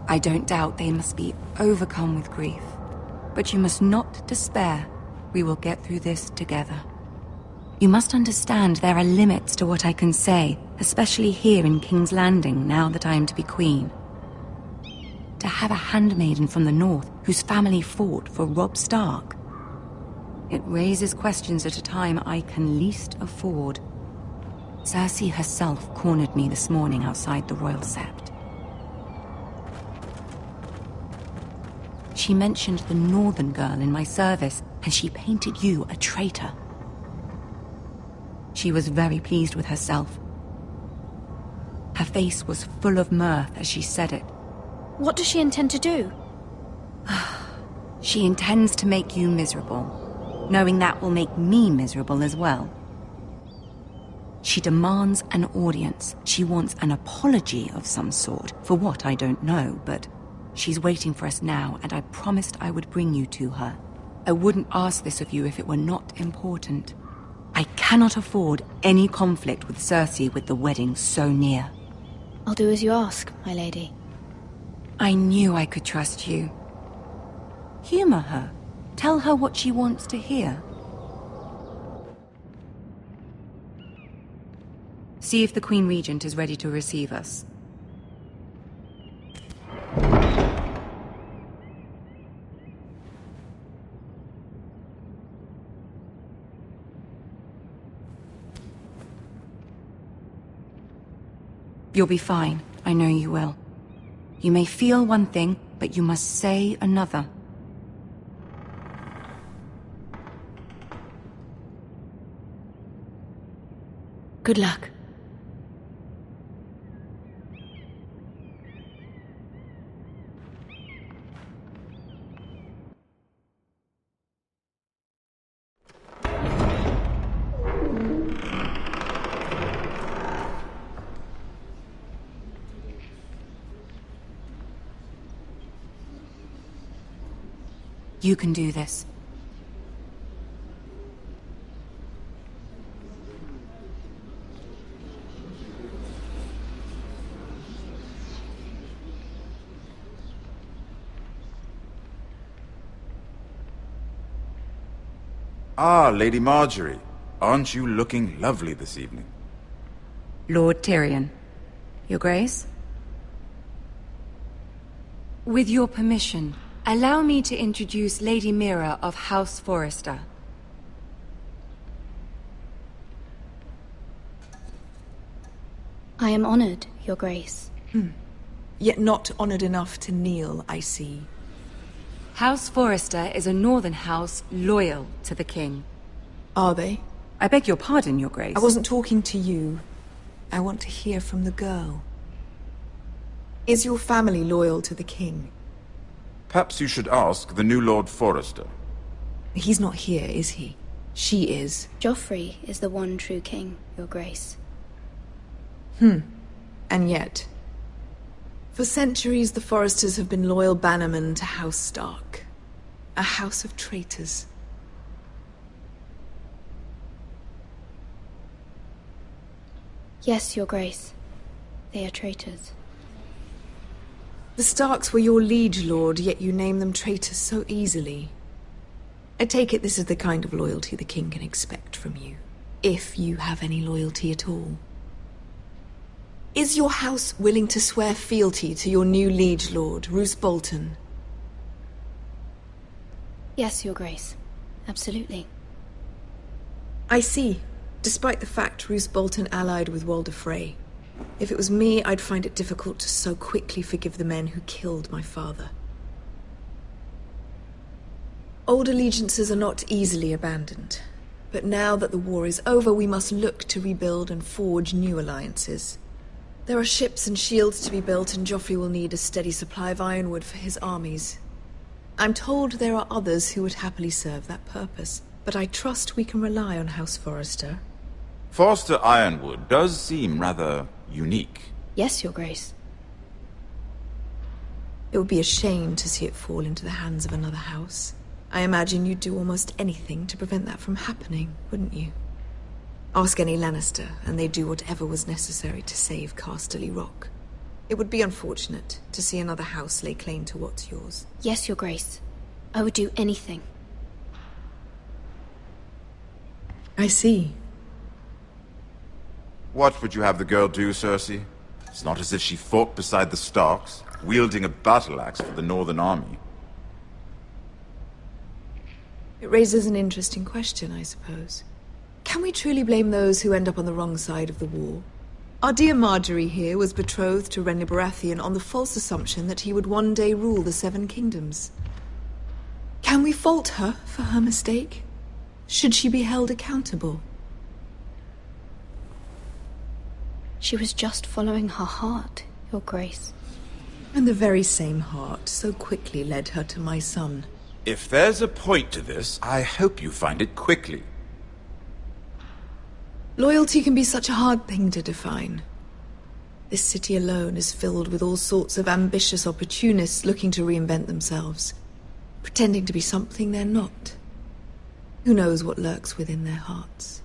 I don't doubt they must be overcome with grief. But you must not despair. We will get through this together. You must understand there are limits to what I can say, especially here in King's Landing, now that I am to be queen. To have a handmaiden from the north whose family fought for Robb Stark. It raises questions at a time I can least afford. Cersei herself cornered me this morning outside the Royal Sept. She mentioned the northern girl in my service, and she painted you a traitor. She was very pleased with herself. Her face was full of mirth as she said it. What does she intend to do? She intends to make you miserable, knowing that will make me miserable as well. She demands an audience. She wants an apology of some sort, for what I don't know, but she's waiting for us now, and I promised I would bring you to her. I wouldn't ask this of you if it were not important. I cannot afford any conflict with Cersei with the wedding so near. I'll do as you ask, my lady. I knew I could trust you. Humor her. Tell her what she wants to hear. See if the Queen Regent is ready to receive us. You'll be fine. I know you will. You may feel one thing, but you must say another. Good luck. You can do this. Ah, Lady Marjorie. Aren't you looking lovely this evening? Lord Tyrion. Your Grace? With your permission, allow me to introduce Lady Mira of House Forrester. I am honored, Your Grace. Yet not honored enough to kneel, I see. House Forrester is a northern house loyal to the king. Are they? I beg your pardon, Your Grace. I wasn't talking to you. I want to hear from the girl. Is your family loyal to the king? Perhaps you should ask the new Lord Forrester. He's not here, is he? She is. Joffrey is the one true king, Your Grace. And yet... For centuries, the Forresters have been loyal bannermen to House Stark. A house of traitors. Yes, Your Grace. They are traitors. The Starks were your liege lord, yet you name them traitors so easily. I take it this is the kind of loyalty the king can expect from you. If you have any loyalty at all. Is your house willing to swear fealty to your new liege lord, Roose Bolton? Yes, Your Grace. Absolutely. I see. Despite the fact Roose Bolton allied with Walder Frey. If it was me, I'd find it difficult to so quickly forgive the men who killed my father. Old allegiances are not easily abandoned. But now that the war is over, we must look to rebuild and forge new alliances. There are ships and shields to be built, and Joffrey will need a steady supply of ironwood for his armies. I'm told there are others who would happily serve that purpose, but I trust we can rely on House Forrester. Forrester Ironwood does seem rather unique. Yes, Your Grace. It would be a shame to see it fall into the hands of another house. I imagine you'd do almost anything to prevent that from happening, wouldn't you? Ask any Lannister, and they'd do whatever was necessary to save Casterly Rock. It would be unfortunate to see another house lay claim to what's yours. Yes, Your Grace. I would do anything. I see. What would you have the girl do, Cersei? It's not as if she fought beside the Starks, wielding a battle axe for the Northern Army. It raises an interesting question, I suppose. Can we truly blame those who end up on the wrong side of the war? Our dear Marjorie here was betrothed to Renly Baratheon on the false assumption that he would one day rule the Seven Kingdoms. Can we fault her for her mistake? Should she be held accountable? She was just following her heart, Your Grace. And the very same heart so quickly led her to my son. If there's a point to this, I hope you find it quickly. Loyalty can be such a hard thing to define. This city alone is filled with all sorts of ambitious opportunists looking to reinvent themselves, pretending to be something they're not. Who knows what lurks within their hearts?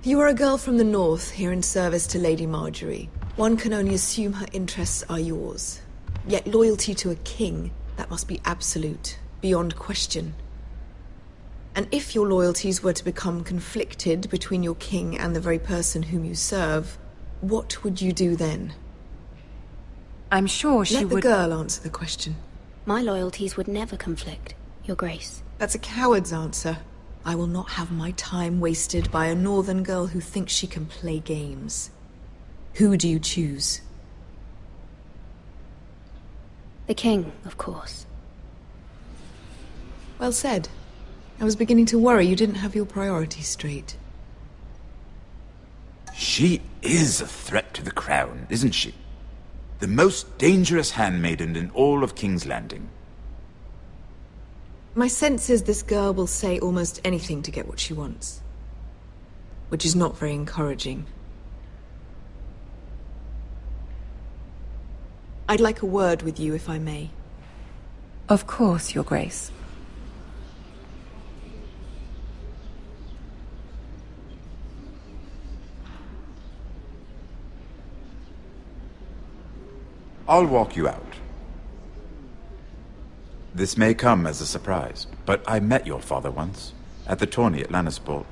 You are a girl from the north, here in service to Lady Marjorie. One can only assume her interests are yours. Yet loyalty to a king, that must be absolute, beyond question. And if your loyalties were to become conflicted between your king and the very person whom you serve, what would you do then? I'm sure she would... Let the girl answer the question. My loyalties would never conflict, Your Grace. That's a coward's answer. I will not have my time wasted by a northern girl who thinks she can play games. Who do you choose? The king, of course. Well said. I was beginning to worry you didn't have your priorities straight. She is a threat to the crown, isn't she? The most dangerous handmaiden in all of King's Landing. My sense is this girl will say almost anything to get what she wants. Which is not very encouraging. I'd like a word with you, if I may. Of course, Your Grace. I'll walk you out. This may come as a surprise, but I met your father once, at the tourney at Lannisport.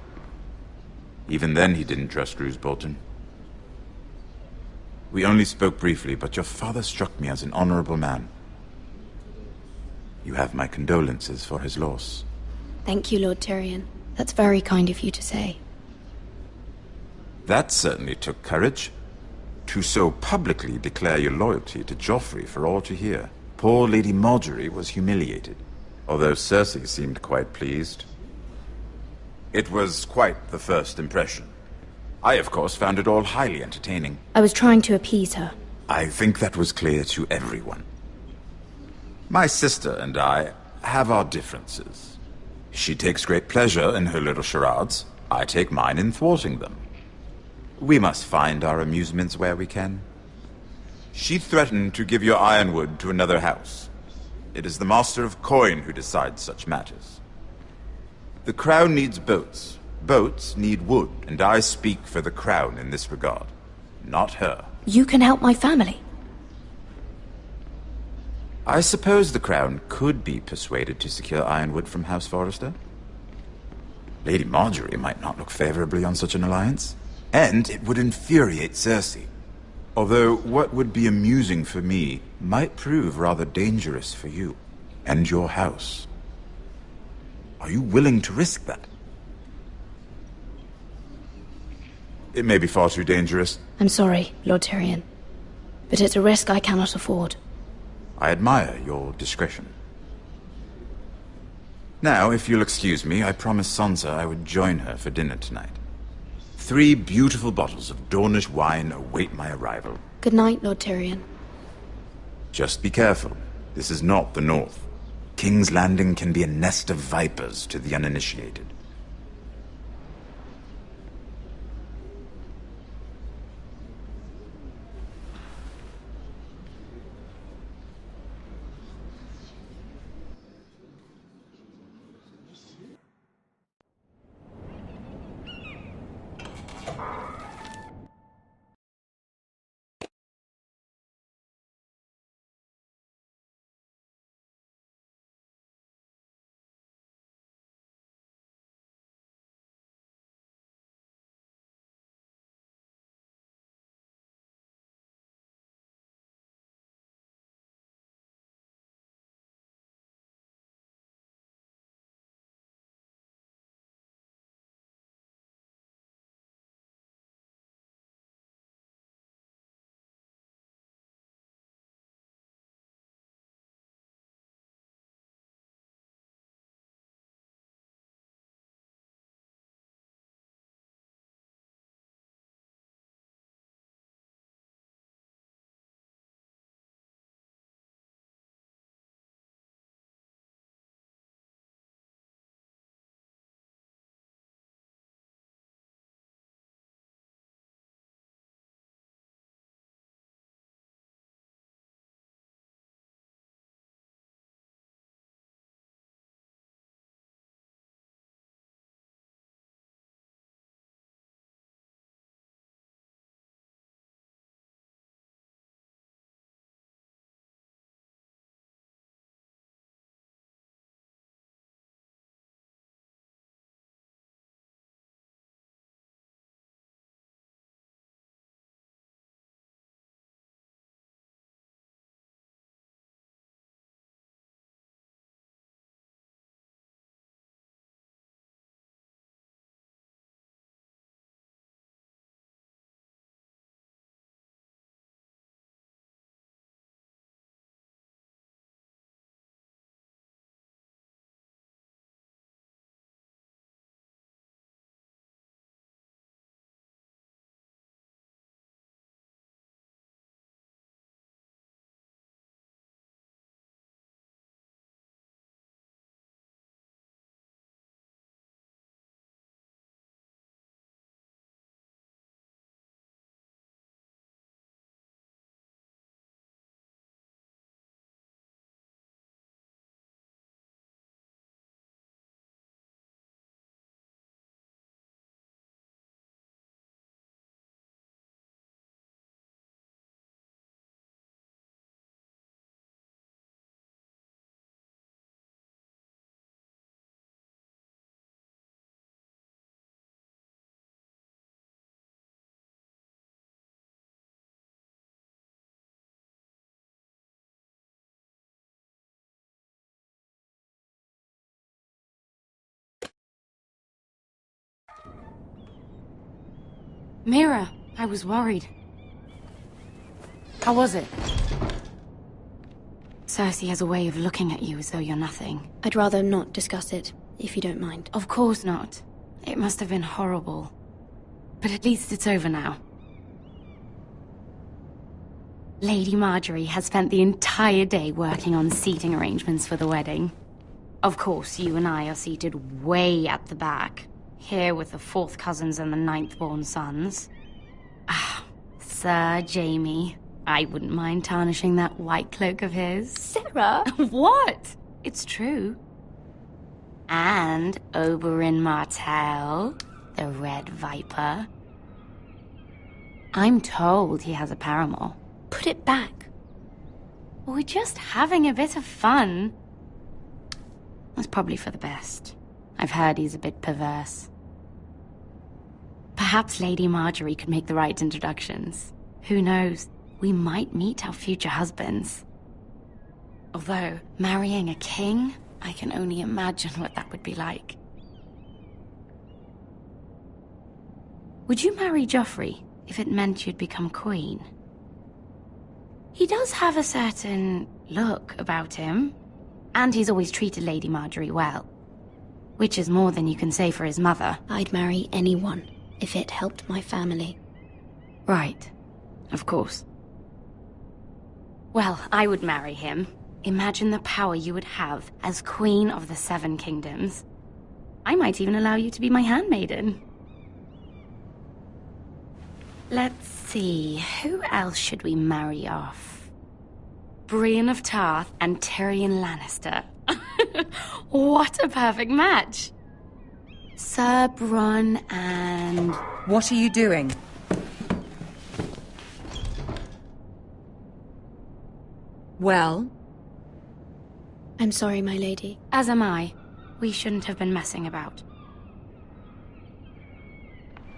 Even then he didn't trust Roose Bolton. We only spoke briefly, but your father struck me as an honorable man. You have my condolences for his loss. Thank you, Lord Tyrion. That's very kind of you to say. That certainly took courage. To so publicly declare your loyalty to Joffrey for all to hear. Poor Lady Marjorie was humiliated, although Cersei seemed quite pleased. It was quite the first impression. I, of course, found it all highly entertaining. I was trying to appease her. I think that was clear to everyone. My sister and I have our differences. She takes great pleasure in her little charades. I take mine in thwarting them. We must find our amusements where we can. She threatened to give your ironwood to another house. It is the Master of Coin who decides such matters. The Crown needs boats. Boats need wood, and I speak for the Crown in this regard, not her. You can help my family. I suppose the Crown could be persuaded to secure ironwood from House Forrester. Lady Marjorie might not look favorably on such an alliance. And it would infuriate Cersei. Although what would be amusing for me might prove rather dangerous for you and your house. Are you willing to risk that? It may be far too dangerous. I'm sorry, Lord Tyrion, but it's a risk I cannot afford. I admire your discretion. Now, if you'll excuse me, I promised Sansa I would join her for dinner tonight. 3 beautiful bottles of Dornish wine await my arrival. Good night, Lord Tyrion. Just be careful. This is not the North. King's Landing can be a nest of vipers to the uninitiated. Mira, I was worried. How was it? Cersei has a way of looking at you as though you're nothing. I'd rather not discuss it, if you don't mind. Of course not. It must have been horrible. But at least it's over now. Lady Marjorie has spent the entire day working on seating arrangements for the wedding. Of course, you and I are seated way at the back, here with the 4th cousins and the 9th-born sons. Ah, Sir Jaime. I wouldn't mind tarnishing that white cloak of his. Sarah! What? It's true. And Oberyn Martell, the Red Viper. I'm told he has a paramour. Put it back. We're just having a bit of fun. That's probably for the best. I've heard he's a bit perverse. Perhaps Lady Marjorie could make the right introductions. Who knows? We might meet our future husbands. Although, marrying a king, I can only imagine what that would be like. Would you marry Joffrey if it meant you'd become queen? He does have a certain look about him, and he's always treated Lady Marjorie well. Which is more than you can say for his mother. I'd marry anyone if it helped my family. Right. Of course. Well, I would marry him. Imagine the power you would have as Queen of the 7 Kingdoms. I might even allow you to be my handmaiden. Let's see, who else should we marry off? Brienne of Tarth and Tyrion Lannister. What a perfect match! Sir Bronn and... What are you doing? Well? I'm sorry, my lady. As am I. We shouldn't have been messing about.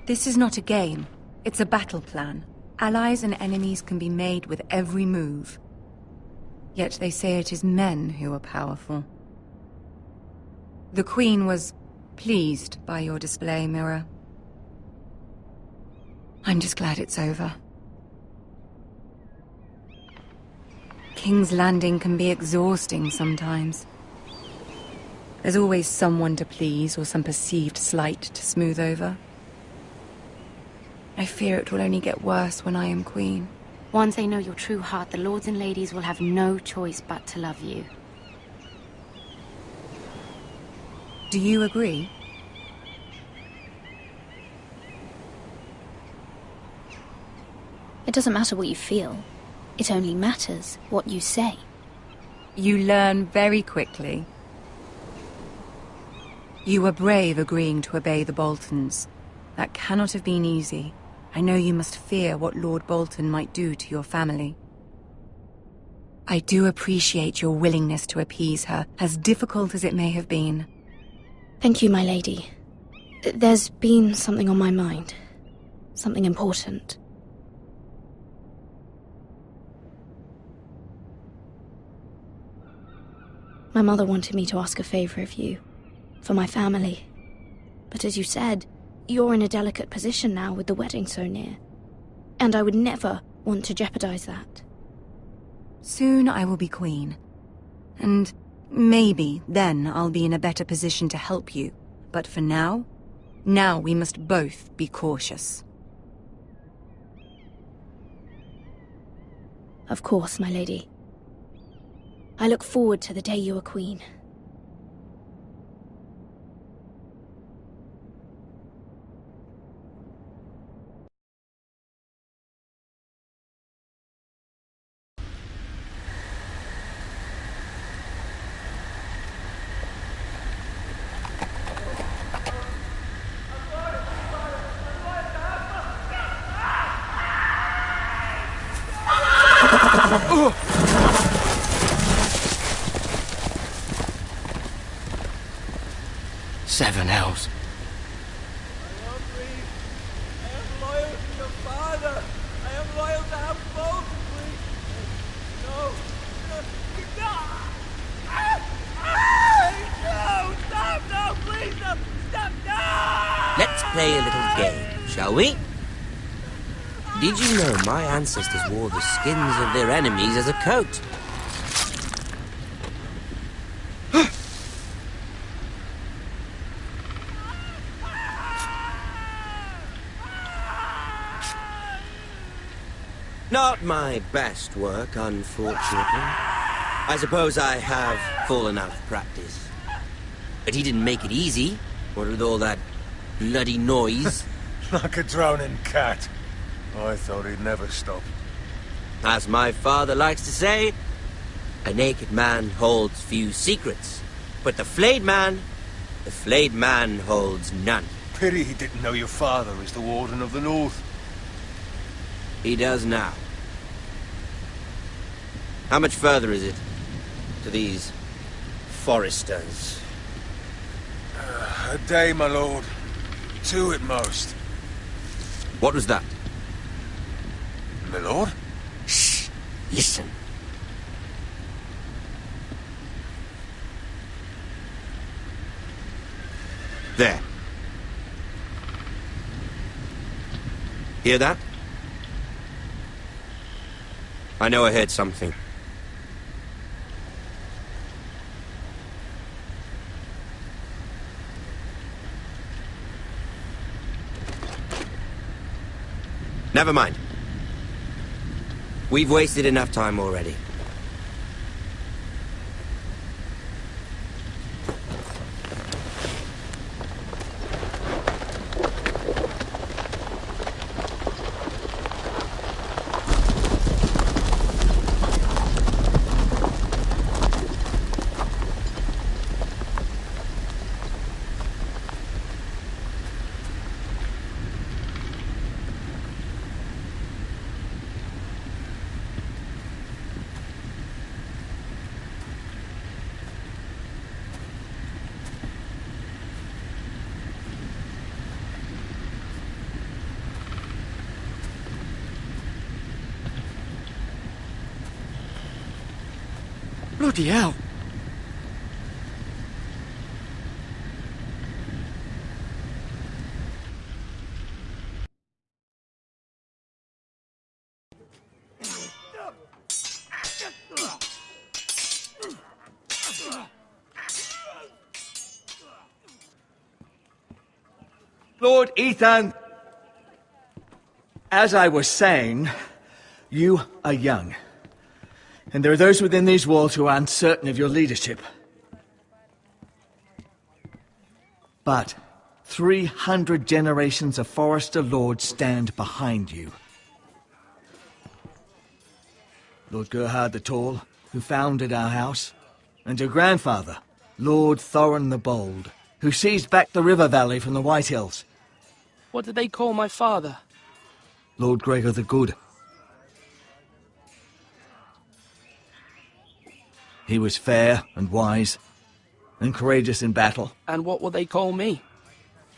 This is not a game. It's a battle plan. Allies and enemies can be made with every move. Yet they say it is men who are powerful. The Queen was pleased by your display, Mira. I'm just glad it's over. King's Landing can be exhausting sometimes. There's always someone to please or some perceived slight to smooth over. I fear it will only get worse when I am queen. Once they know your true heart, the lords and ladies will have no choice but to love you. Do you agree? It doesn't matter what you feel. It only matters what you say. You learn very quickly. You were brave agreeing to obey the Boltons. That cannot have been easy. I know you must fear what Lord Bolton might do to your family. I do appreciate your willingness to appease her, as difficult as it may have been. Thank you, my lady. There's been something on my mind. Something important. My mother wanted me to ask a favor of you. For my family. But as you said, you're in a delicate position now with the wedding so near. And I would never want to jeopardize that. Soon I will be queen. And maybe then I'll be in a better position to help you. But for now we must both be cautious. Of course, my lady. I look forward to the day you are queen. Seven hells. I am loyal to your father. I am loyal to House Bolton, please. No. No, stop, no, please, no, stop, no! Let's play a little game, shall we? Did you know my ancestors wore the skins of their enemies as a coat? Not my best work, unfortunately. I suppose I have fallen out of practice. But he didn't make it easy, what with all that bloody noise. Like a drowning cat. I thought he'd never stop. As my father likes to say, a naked man holds few secrets, but the flayed man holds none. Pity he didn't know your father is the Warden of the North. He does now. How much further is it to these Forresters? A day, my lord. 2 at most. What was that? My lord? Shh! Listen. There. Hear that? I know I heard something. Never mind. We've wasted enough time already. Bloody hell. Lord Ethan, as I was saying, you are young. And there are those within these walls who are uncertain of your leadership. But 300 generations of Forrester lords stand behind you. Lord Gerhard the Tall, who founded our house, and your grandfather, Lord Thorin the Bold, who seized back the river valley from the White Hills. What did they call my father? Lord Gregor the Good. He was fair and wise, and courageous in battle. And what will they call me?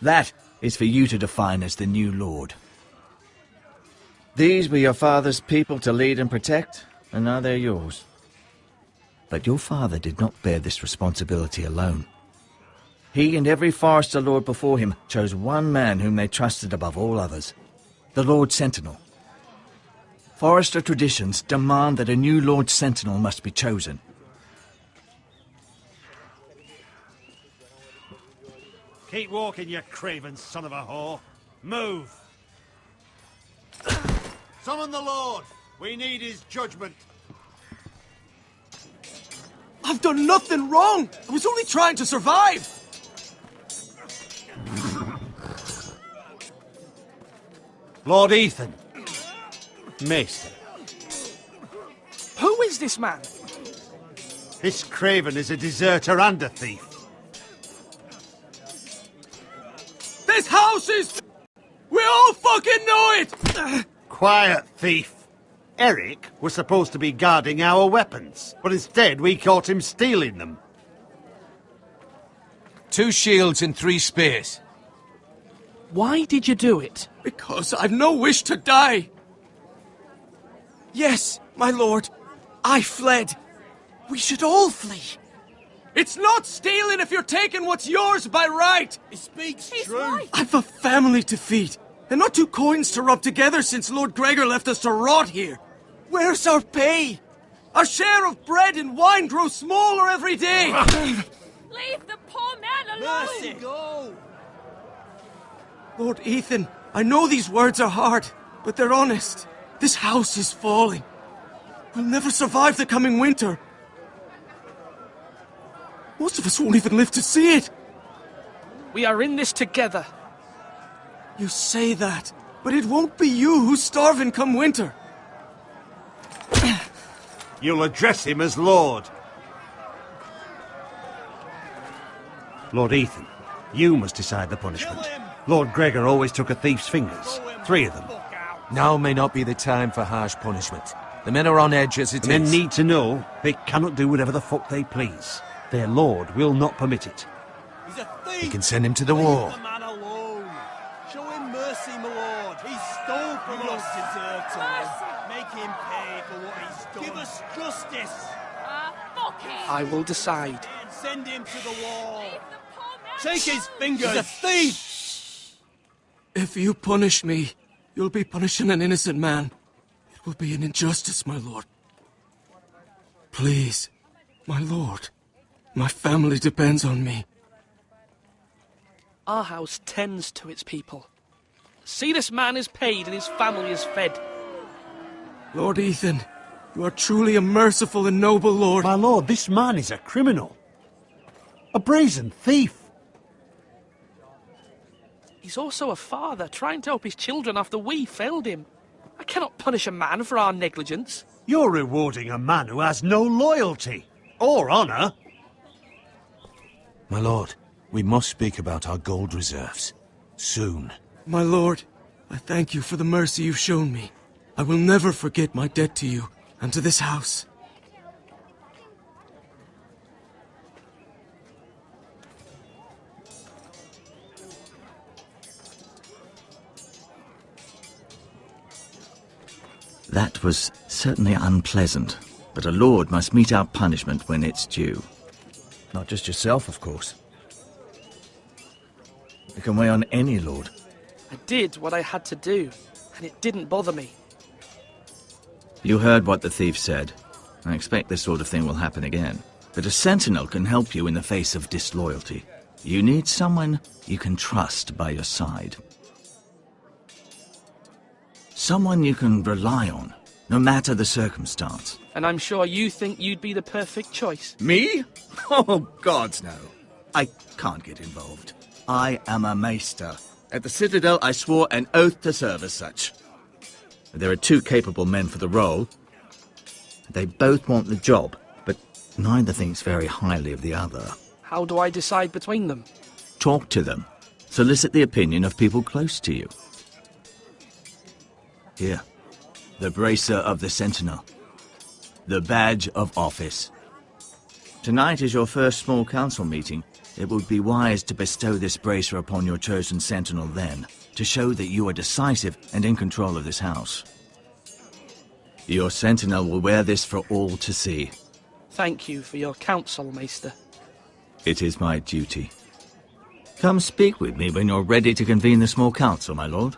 That is for you to define as the new lord. These were your father's people to lead and protect, and now they're yours. But your father did not bear this responsibility alone. He and every Forrester lord before him chose one man whom they trusted above all others, the Lord Sentinel. Forrester traditions demand that a new Lord Sentinel must be chosen. Keep walking, you craven son of a whore. Move! Summon the Lord! We need his judgment. I've done nothing wrong! I was only trying to survive! Lord Ethan. Maester. Who is this man? This craven is a deserter and a thief. This house is... We all fucking know it! Quiet, thief. Eric was supposed to be guarding our weapons, but instead we caught him stealing them. 2 shields and 3 spears. Why did you do it? Because I've no wish to die. Yes, my lord. I fled. We should all flee. It's not stealing if you're taking what's yours by right. He speaks He's true. Right. I've a family to feed. and not 2 coins to rub together since Lord Gregor left us to rot here. Where's our pay? Our share of bread and wine grows smaller every day. Leave the poor man alone! Mercy, go! Lord Ethan, I know these words are hard, but they're honest. This house is falling. We'll never survive the coming winter. Most of us won't even live to see it. We are in this together. You say that, but it won't be you who's starving come winter. You'll address him as Lord. Lord Ethan, you must decide the punishment. Lord Gregor always took a thief's fingers. 3 of them. Now may not be the time for harsh punishment. The men are on edge as it is. Men need to know they cannot do whatever the fuck they please. Their lord will not permit it. He's a thief! You can send him to the wall. Leave the man alone. Show him mercy, my lord. He stole from us. Deserve to make him pay for what he's done. Give us justice. Fuck him! I will decide. Send him to the wall. Take his fingers. He's a thief! If you punish me, you'll be punishing an innocent man. It will be an injustice, my lord. Please, my lord. My family depends on me. Our house tends to its people. See, this man is paid and his family is fed. Lord Ethan, you are truly a merciful and noble lord. My lord, this man is a criminal. A brazen thief. He's also a father, trying to help his children after we failed him. I cannot punish a man for our negligence. You're rewarding a man who has no loyalty or honour. My lord, we must speak about our gold reserves. Soon. My lord, I thank you for the mercy you've shown me. I will never forget my debt to you and to this house. That was certainly unpleasant, but a lord must mete out punishment when it's due. Not just yourself, of course. It can weigh on any lord. I did what I had to do, and it didn't bother me. You heard what the thief said. I expect this sort of thing will happen again. But a sentinel can help you in the face of disloyalty. You need someone you can trust by your side. Someone you can rely on, no matter the circumstance. And I'm sure you think you'd be the perfect choice. Me? Oh, gods no. I can't get involved. I am a maester. At the Citadel, I swore an oath to serve as such. There are 2 capable men for the role. They both want the job, but neither thinks very highly of the other. How do I decide between them? Talk to them. Solicit the opinion of people close to you. Here, the bracer of the Sentinel. The badge of office. Tonight is your first small council meeting. It would be wise to bestow this bracer upon your chosen Sentinel then, to show that you are decisive and in control of this house. Your Sentinel will wear this for all to see. Thank you for your counsel, Maester. It is my duty. Come speak with me when you're ready to convene the small council, my lord.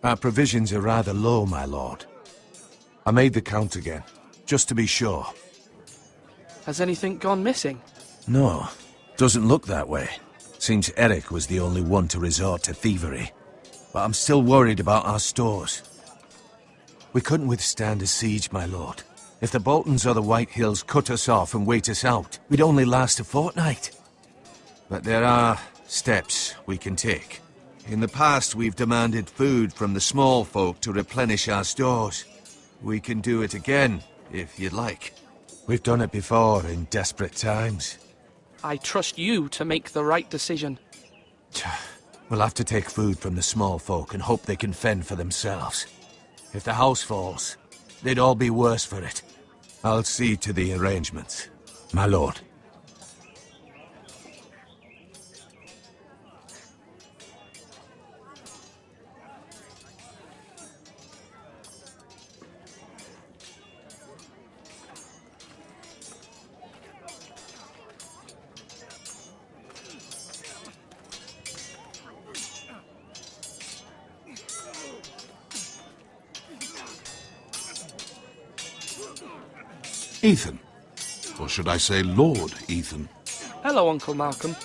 Our provisions are rather low, my lord. I made the count again, just to be sure. Has anything gone missing? No, doesn't look that way. Seems Eric was the only one to resort to thievery. But I'm still worried about our stores. We couldn't withstand a siege, my lord. If the Boltons or the White Hills cut us off and wait us out, we'd only last a fortnight. But there are steps we can take. In the past, we've demanded food from the small folk to replenish our stores. We can do it again, if you'd like. We've done it before in desperate times. I trust you to make the right decision. We'll have to take food from the small folk and hope they can fend for themselves. If the house falls, they'd all be worse for it. I'll see to the arrangements, my lord. Ethan. Or should I say Lord Ethan? Hello, Uncle Malcolm.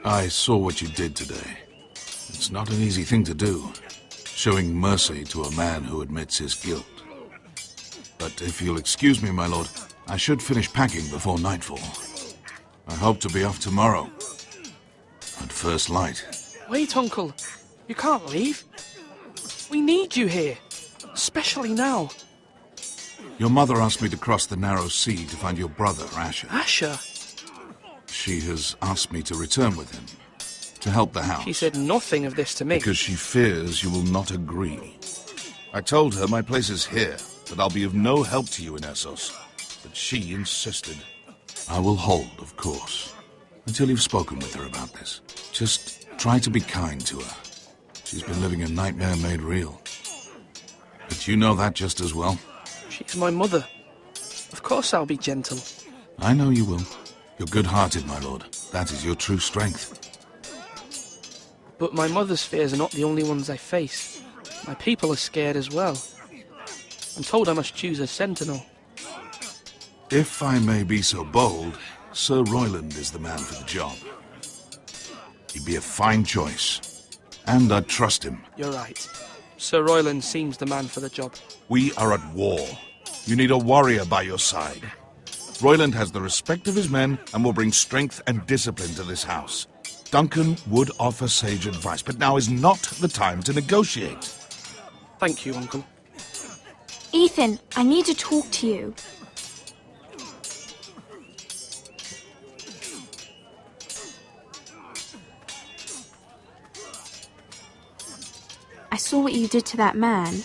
I saw what you did today. It's not an easy thing to do, showing mercy to a man who admits his guilt. But if you'll excuse me, my lord, I should finish packing before nightfall. I hope to be off tomorrow. At first light. Wait, Uncle. You can't leave. We need you here. Especially now. Your mother asked me to cross the narrow sea to find your brother, Asher. Asher? She has asked me to return with him, to help the house. She said nothing of this to me. Because she fears you will not agree. I told her my place is here, that I'll be of no help to you in Essos. But she insisted. I will hold, of course, until you've spoken with her about this. Just try to be kind to her. She's been living a nightmare made real. But you know that just as well. She's my mother. Of course I'll be gentle. I know you will. You're good-hearted, my lord. That is your true strength. But my mother's fears are not the only ones I face. My people are scared as well. I'm told I must choose a sentinel. If I may be so bold, Sir Royland is the man for the job. He'd be a fine choice. And I'd trust him. You're right. Sir Royland seems the man for the job. We are at war. You need a warrior by your side. Royland has the respect of his men and will bring strength and discipline to this house. Duncan would offer sage advice, but now is not the time to negotiate. Thank you, Uncle. Ethan, I need to talk to you. I saw what you did to that man.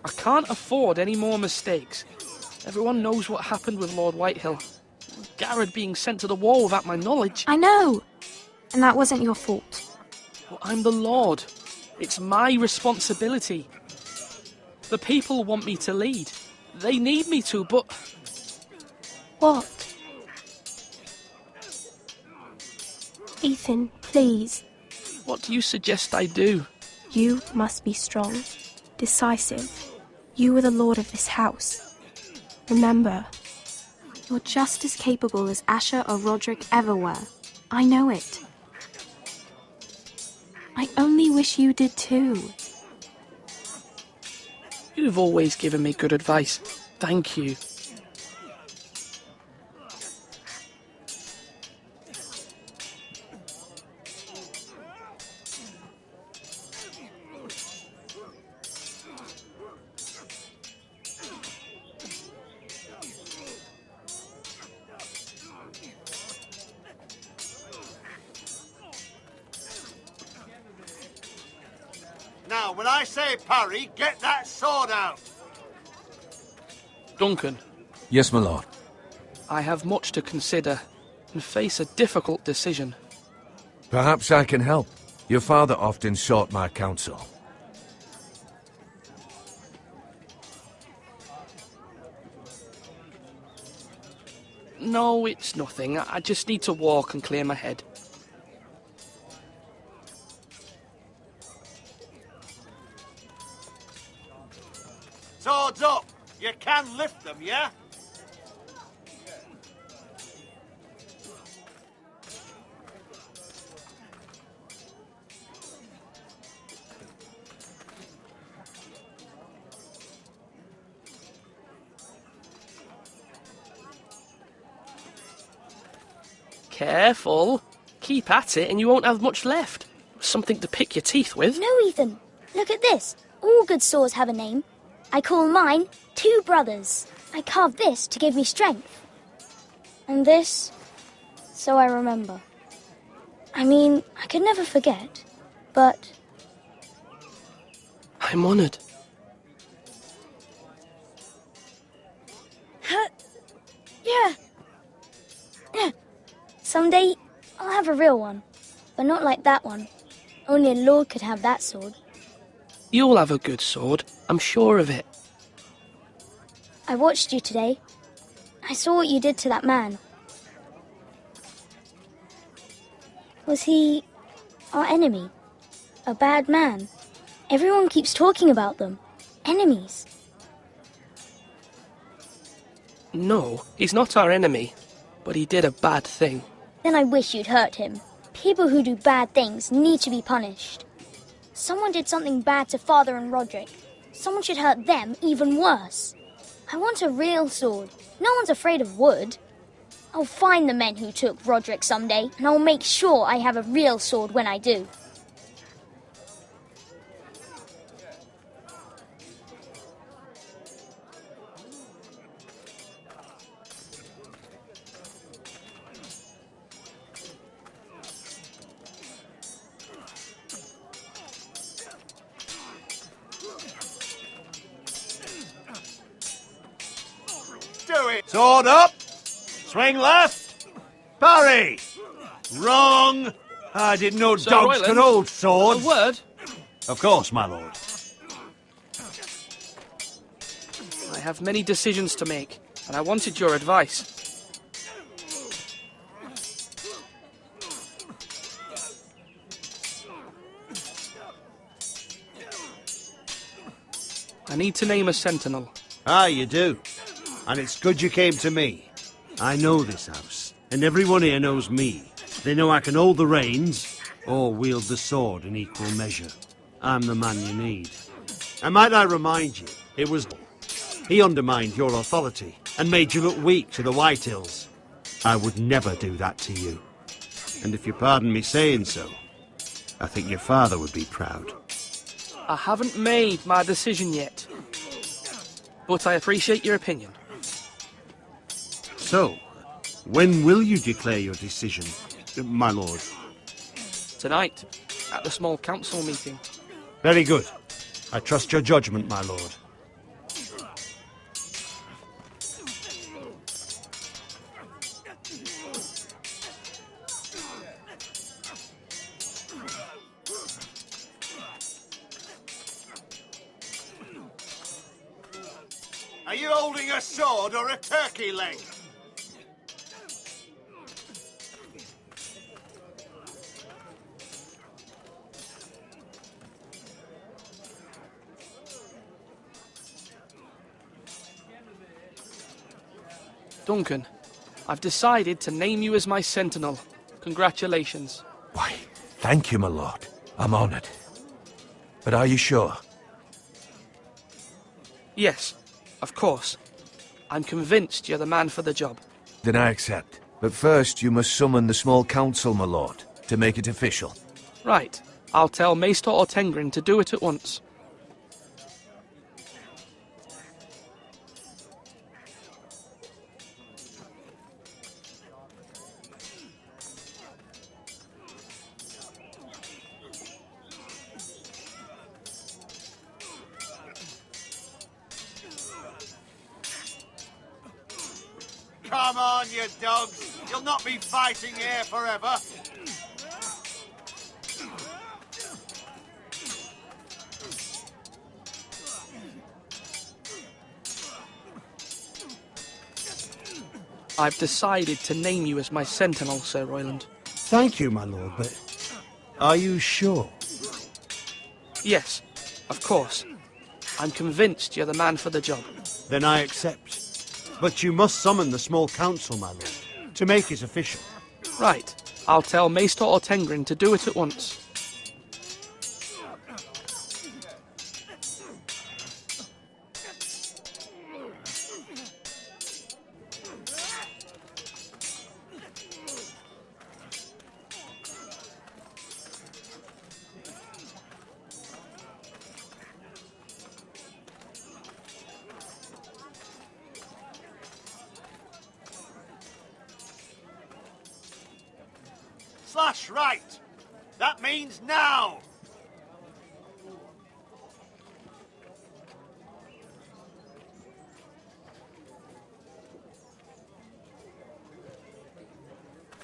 I can't afford any more mistakes. Everyone knows what happened with Lord Whitehill. Garrett being sent to the war without my knowledge. I know! And that wasn't your fault. Well, I'm the Lord. It's my responsibility. The people want me to lead. They need me to, but... What? Ethan, please. What do you suggest I do? You must be strong, decisive. You are the lord of this house. Remember, you're just as capable as Asher or Roderick ever were. I know it. I only wish you did too. You've always given me good advice. Thank you. Now, when I say parry, get that sword out! Duncan. Yes, my lord. I have much to consider and face a difficult decision. Perhaps I can help. Your father often sought my counsel. No, it's nothing. I just need to walk and clear my head. Swords up! You can lift them, yeah? Careful. Keep at it and you won't have much left. Something to pick your teeth with. No, Ethan. Look at this. All good swords have a name. I call mine Two Brothers. I carved this to give me strength. And this, so I remember. I mean, I could never forget, but... I'm honoured. Yeah. Someday, I'll have a real one. But not like that one. Only a lord could have that sword. You'll have a good sword. I'm sure of it. I watched you today. I saw what you did to that man. Was he our enemy? A bad man? Everyone keeps talking about them. Enemies. No, he's not our enemy. But he did a bad thing. Then I wish you'd hurt him. People who do bad things need to be punished. Someone did something bad to Father and Roderick. Someone should hurt them even worse. I want a real sword. No one's afraid of wood. I'll find the men who took Roderick someday, and I'll make sure I have a real sword when I do. Do it! Sword up! Swing left! Parry! Wrong! I didn't know Sir dogs Royland, could hold swords. A word? Of course, my lord. I have many decisions to make, and I wanted your advice. I need to name a sentinel. Ah, you do. And it's good you came to me. I know this house, and everyone here knows me. They know I can hold the reins, or wield the sword in equal measure. I'm the man you need. And might I remind you, it was... He undermined your authority, and made you look weak to the Whitehills. I would never do that to you. And if you pardon me saying so, I think your father would be proud. I haven't made my decision yet, but I appreciate your opinion. So, when will you declare your decision, my lord? Tonight, at the small council meeting. Very good. I trust your judgment, my lord. Are you holding a sword or a turkey leg? Duncan, I've decided to name you as my sentinel. Congratulations. Why, thank you, my lord. I'm honoured. But are you sure? Yes, of course. I'm convinced you're the man for the job. Then I accept. But first you must summon the small council, my lord, to make it official. Right. I'll tell Maester Ortengrin to do it at once. Come on, you dogs. You'll not be fighting here forever. I've decided to name you as my sentinel, Sir Royland. Thank you, my lord, but... Are you sure? Yes, of course. I'm convinced you're the man for the job. Then I accept. But you must summon the small council, my lord, to make it official. Right. I'll tell Maester Ortengrin to do it at once. Right. That means now.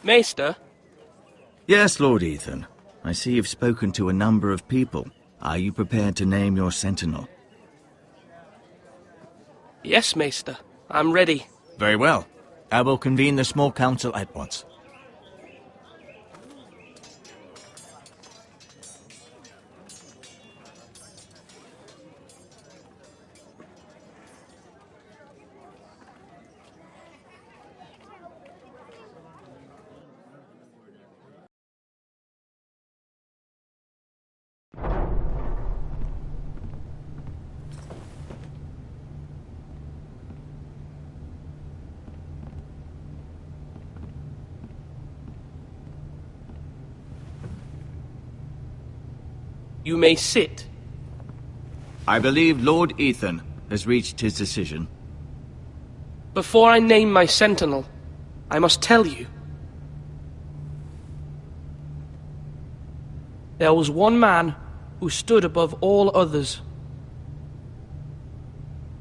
Maester? Yes, Lord Ethan. I see you've spoken to a number of people. Are you prepared to name your sentinel? Yes, Maester. I'm ready. Very well. I will convene the small council at once. You may sit. I believe Lord Ethan has reached his decision. Before I name my sentinel, I must tell you. There was one man who stood above all others.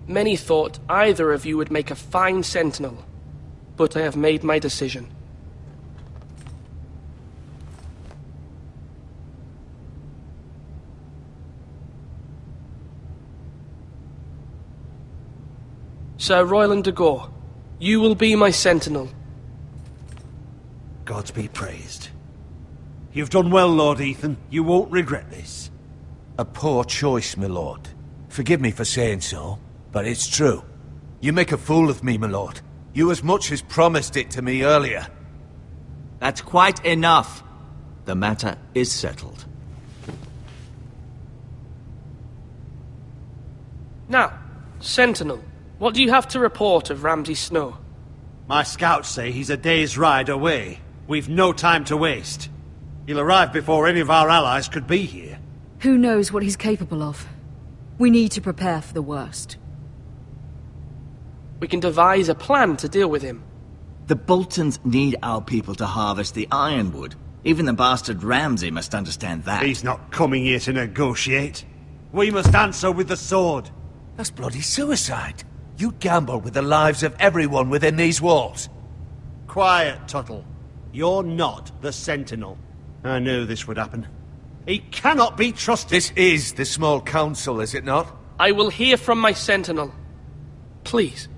Many thought either of you would make a fine sentinel, but I have made my decision. Sir Royland de Gore, you will be my sentinel. Gods be praised. You've done well, Lord Ethan. You won't regret this. A poor choice, my lord. Forgive me for saying so, but it's true. You make a fool of me, my lord. You as much as promised it to me earlier. That's quite enough. The matter is settled. Now, sentinel. What do you have to report of Ramsay Snow? My scouts say he's a day's ride away. We've no time to waste. He'll arrive before any of our allies could be here. Who knows what he's capable of? We need to prepare for the worst. We can devise a plan to deal with him. The Boltons need our people to harvest the ironwood. Even the bastard Ramsay must understand that. He's not coming here to negotiate. We must answer with the sword. That's bloody suicide. You gamble with the lives of everyone within these walls. Quiet, Tuttle. You're not the Sentinel. I knew this would happen. He cannot be trusted. This is the small council, is it not? I will hear from my Sentinel. Please.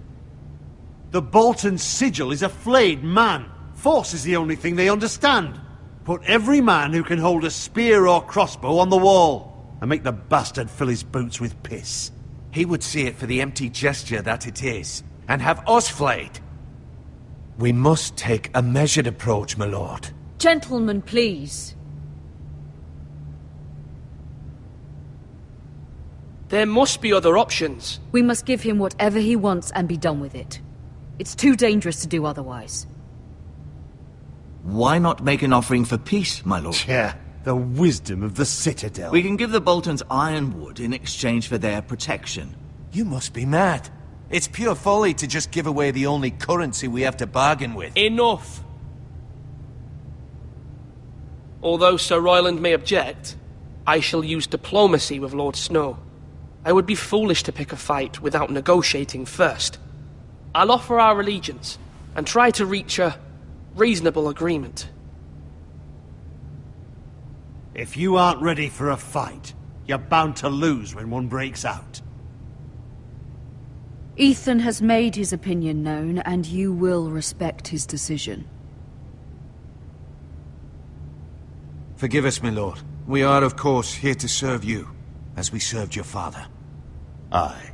The Bolton sigil is a flayed man. Force is the only thing they understand. Put every man who can hold a spear or crossbow on the wall, and make the bastard fill his boots with piss. He would see it for the empty gesture that it is, and have us flayed. We must take a measured approach, my lord. Gentlemen, please. There must be other options. We must give him whatever he wants and be done with it. It's too dangerous to do otherwise. Why not make an offering for peace, my lord? Yeah, the wisdom of the Citadel. We can give the Boltons ironwood in exchange for their protection. You must be mad. It's pure folly to just give away the only currency we have to bargain with. Enough! Although Sir Royland may object, I shall use diplomacy with Lord Snow. I would be foolish to pick a fight without negotiating first. I'll offer our allegiance, and try to reach a reasonable agreement. If you aren't ready for a fight, you're bound to lose when one breaks out. Ethan has made his opinion known, and you will respect his decision. Forgive us, my lord. We are, of course, here to serve you, as we served your father. Aye.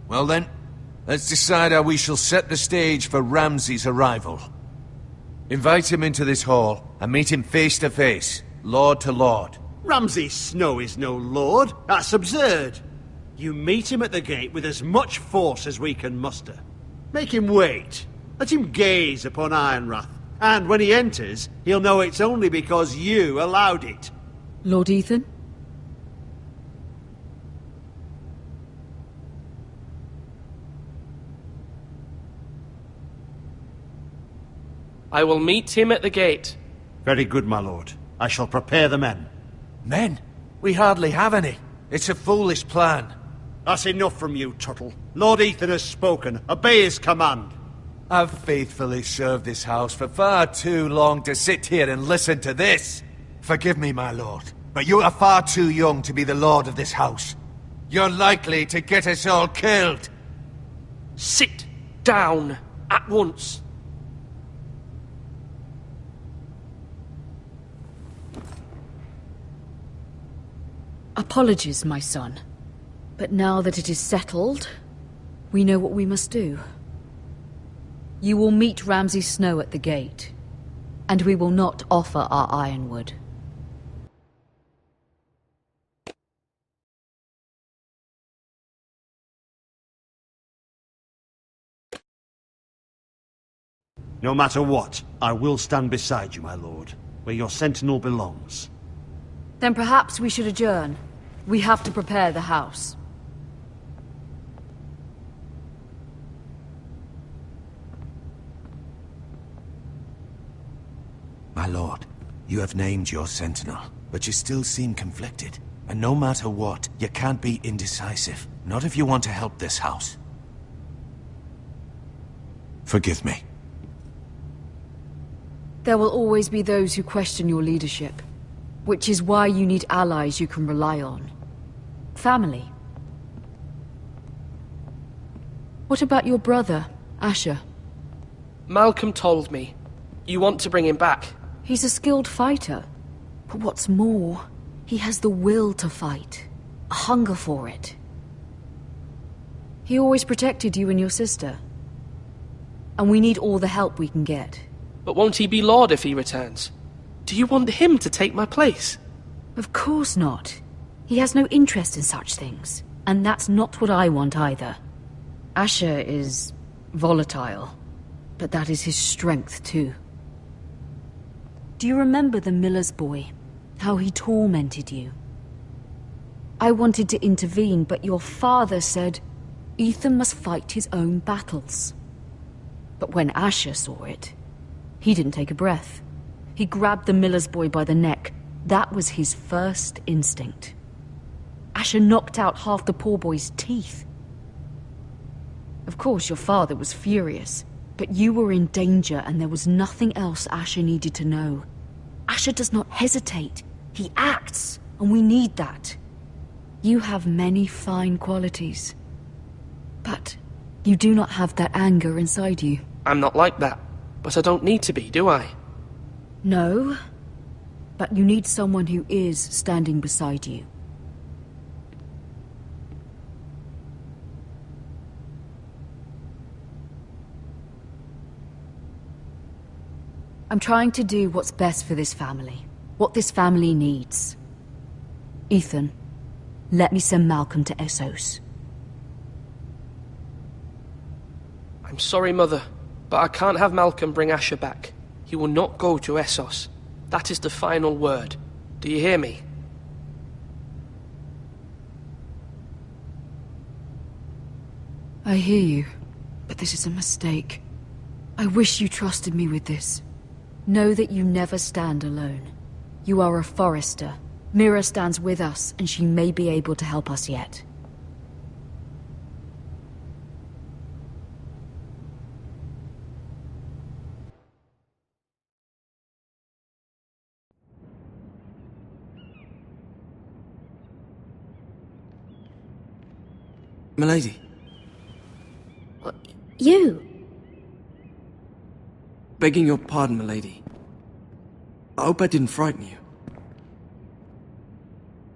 Well then, let's decide how we shall set the stage for Ramsay's arrival. Invite him into this hall, and meet him face to face, lord to lord. Ramsay Snow is no lord. That's absurd. You meet him at the gate with as much force as we can muster. Make him wait. Let him gaze upon Ironrath. And when he enters, he'll know it's only because you allowed it. Lord Ethan? I will meet him at the gate. Very good, my lord. I shall prepare the men. Men? We hardly have any. It's a foolish plan. That's enough from you, Tuttle. Lord Ethan has spoken. Obey his command. I've faithfully served this house for far too long to sit here and listen to this. Forgive me, my lord, but you are far too young to be the lord of this house. You're likely to get us all killed. Sit down at once. Apologies, my son. But now that it is settled, we know what we must do. You will meet Ramsay Snow at the gate, and we will not offer our ironwood. No matter what, I will stand beside you, my lord, where your sentinel belongs. Then perhaps we should adjourn. We have to prepare the house. My lord, you have named your sentinel, but you still seem conflicted. And no matter what, you can't be indecisive. Not if you want to help this house. Forgive me. There will always be those who question your leadership, which is why you need allies you can rely on. Family. What about your brother, Asher? Malcolm told me. You want to bring him back. He's a skilled fighter. But what's more, he has the will to fight. A hunger for it. He always protected you and your sister. And we need all the help we can get. But won't he be Lord if he returns? Do you want him to take my place? Of course not. He has no interest in such things. And that's not what I want either. Asher is volatile. But that is his strength too. Do you remember the miller's boy? How he tormented you? I wanted to intervene, but your father said Ethan must fight his own battles. But when Asher saw it, he didn't take a breath. He grabbed the miller's boy by the neck. That was his first instinct. Asher knocked out half the poor boy's teeth. Of course, your father was furious, but you were in danger and there was nothing else Asher needed to know. Asher does not hesitate. He acts, and we need that. You have many fine qualities. But you do not have that anger inside you. I'm not like that, but I don't need to be, do I? No, but you need someone who is standing beside you. I'm trying to do what's best for this family. What this family needs. Ethan, let me send Malcolm to Essos. I'm sorry, Mother, but I can't have Malcolm bring Asher back. He will not go to Essos. That is the final word. Do you hear me? I hear you, but this is a mistake. I wish you trusted me with this. Know that you never stand alone. You are a Forrester. Mira stands with us, and she may be able to help us yet. Milady. You? Begging your pardon, milady. I hope I didn't frighten you.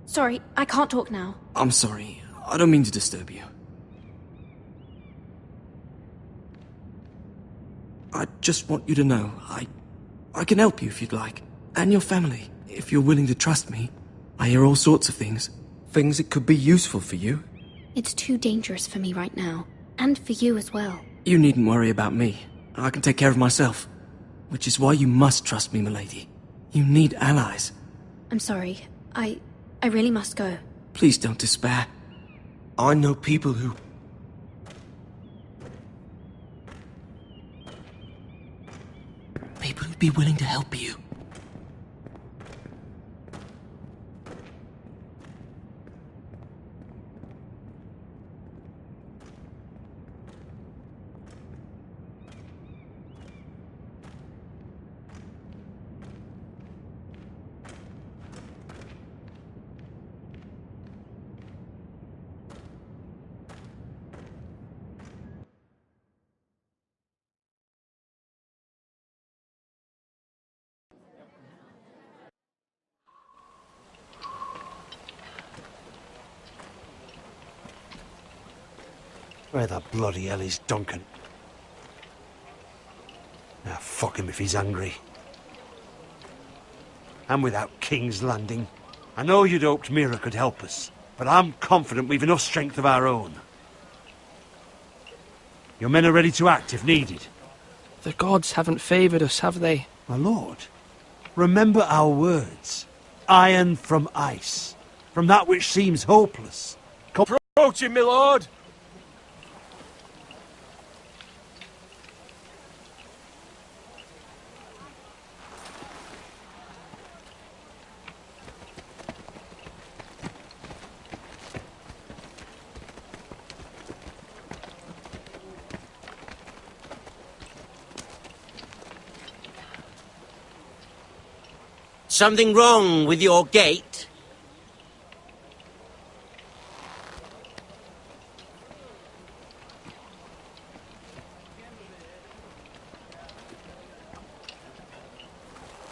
Sorry, I can't talk now. I'm sorry. I don't mean to disturb you. I just want you to know, I can help you if you'd like. And your family, if you're willing to trust me. I hear all sorts of things. Things that could be useful for you. It's too dangerous for me right now. And for you as well. You needn't worry about me. I can take care of myself. Which is why you must trust me, milady. You need allies. I'm sorry. I really must go. Please don't despair. I know people who... People who'd be willing to help you. Where the bloody hell is Duncan? Now, fuck him if he's angry. And without King's Landing. I know you'd hoped Mira could help us, but I'm confident we've enough strength of our own. Your men are ready to act if needed. The gods haven't favoured us, have they? My lord, remember our words. Iron from ice. From that which seems hopeless. Approaching, my lord! Something wrong with your gate?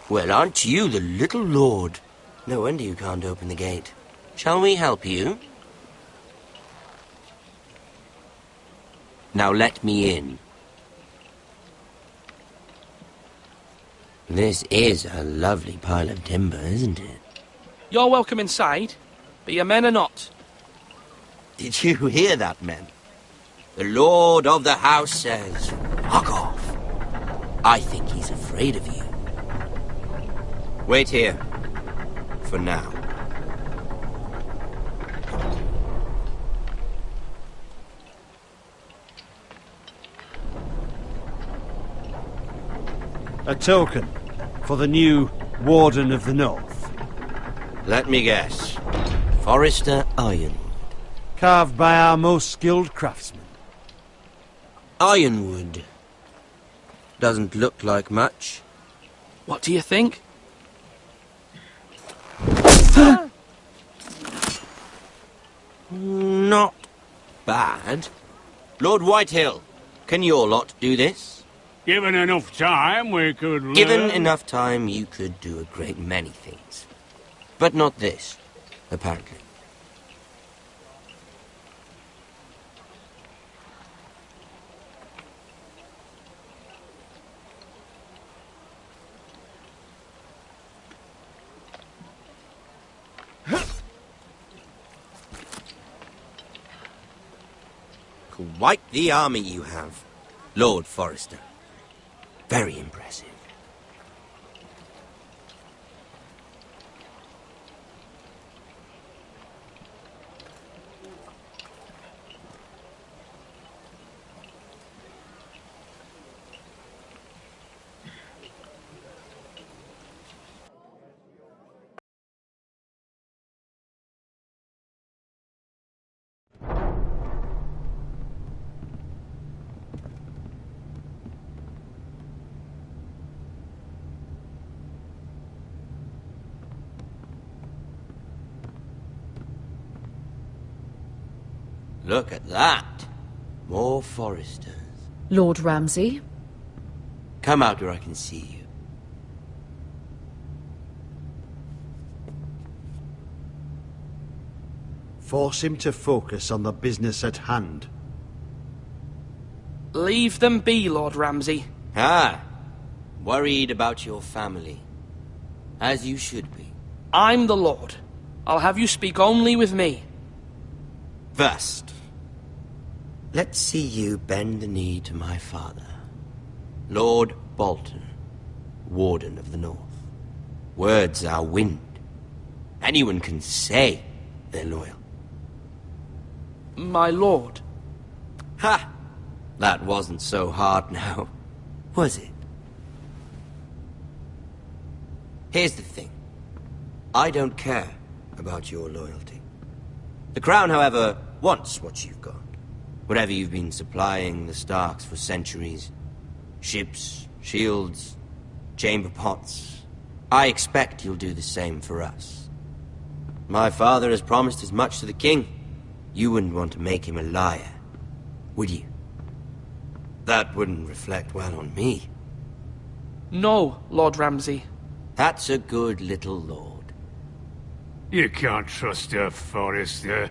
Well, aren't you the little lord? No wonder you can't open the gate. Shall we help you? Now let me in. This is a lovely pile of timber, isn't it? You're welcome inside, but your men are not. Did you hear that, men? The lord of the house says, fuck off. I think he's afraid of you. Wait here. For now. A token for the new Warden of the North. Let me guess. Forrester Ironwood. Carved by our most skilled craftsmen. Ironwood. Doesn't look like much. What do you think? Not bad. Lord Whitehill, can your lot do this? Given enough time, we could... Given enough time, you could do a great many things. But not this, apparently. Quite the army you have, Lord Forrester. Very impressive. Look at that. More Forresters. Lord Ramsay? Come out where I can see you. Force him to focus on the business at hand. Leave them be, Lord Ramsay. Ah, worried about your family. As you should be. I'm the Lord. I'll have you speak only with me. First, let's see you bend the knee to my father, Lord Bolton, Warden of the North. Words are wind. Anyone can say they're loyal. My lord. Ha! That wasn't so hard now, was it? Here's the thing. I don't care about your loyalty. The Crown, however, wants what you've got. Whatever you've been supplying the Starks for centuries. Ships, shields, chamber pots. I expect you'll do the same for us. My father has promised as much to the king. You wouldn't want to make him a liar, would you? That wouldn't reflect well on me. No, Lord Ramsay. That's a good little lord. You can't trust her, Forrester.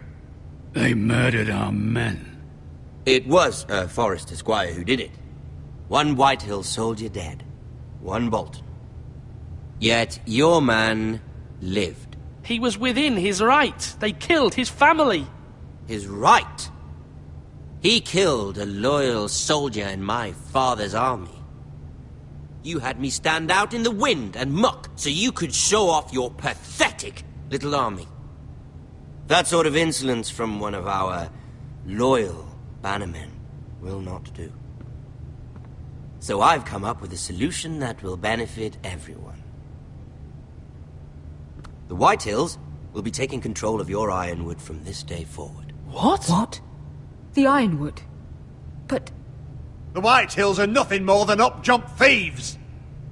They murdered our men. It was a Forrester squire who did it. One Whitehill soldier dead. One Bolton. Yet your man lived. He was within his right. They killed his family. His right? He killed a loyal soldier in my father's army. You had me stand out in the wind and muck so you could show off your pathetic little army. That sort of insolence from one of our loyal bannermen will not do. So I've come up with a solution that will benefit everyone. The Whitehills will be taking control of your Ironwood from this day forward. What? What? The Ironwood? But... The Whitehills are nothing more than up-jump thieves!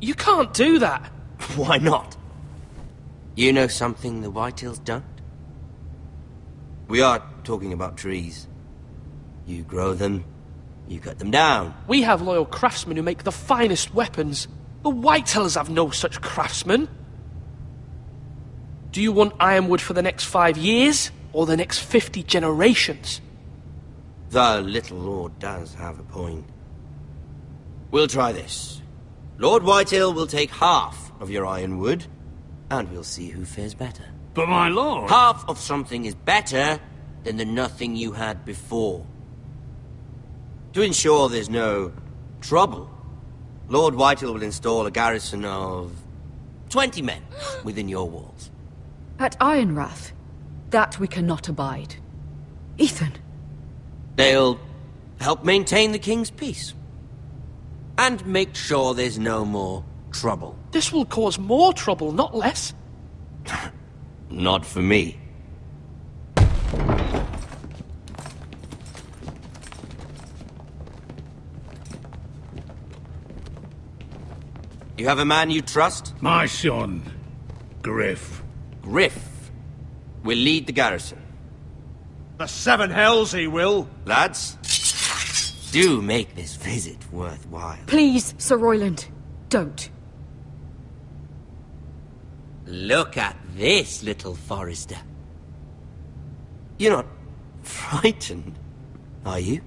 You can't do that! Why not? You know something the Whitehills don't? We are talking about trees. You grow them, you cut them down. We have loyal craftsmen who make the finest weapons. The Whitehills have no such craftsmen. Do you want Ironwood for the next 5 years, or the next 50 generations? The little lord does have a point. We'll try this. Lord Whitehill will take half of your Ironwood, and we'll see who fares better. But my lord... Half of something is better than the nothing you had before. To ensure there's no trouble, Lord Whitehill will install a garrison of 20 men within your walls. At Ironrath? That we cannot abide. Ethan! They'll help maintain the king's peace. And make sure there's no more trouble. This will cause more trouble, not less. Not for me. You have a man you trust? My son, Griff. Griff will lead the garrison. The seven hells he will. Lads, do make this visit worthwhile. Please, Sir Royland, don't. Look at this, little Forrester. You're not frightened, are you?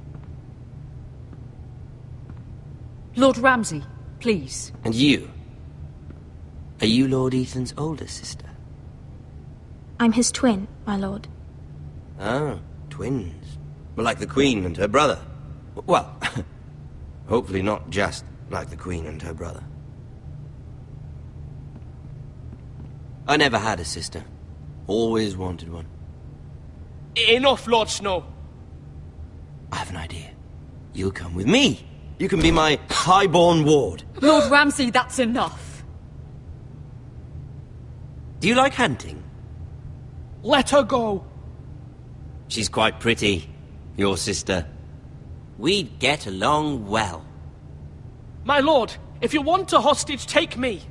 Lord Ramsay, please. And you? Are you Lord Ethan's older sister? I'm his twin, my lord. Ah, twins. Well, like the Queen and her brother. Well, hopefully not just like the Queen and her brother. I never had a sister. Always wanted one. Enough, Lord Snow. I have an idea. You'll come with me. You can be my highborn ward. Lord Ramsay, that's enough. Do you like hunting? Let her go. She's quite pretty, your sister. We'd get along well. My lord, if you want a hostage, take me.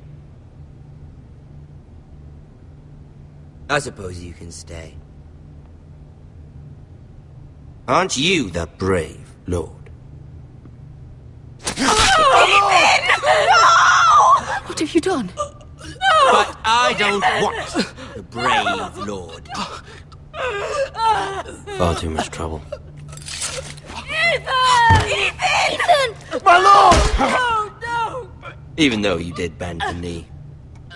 I suppose you can stay. Aren't you the brave lord? What have you done? But I don't want the brave lord. Far too much trouble. Ethan! My lord! Oh, no! Even though you did bend the knee.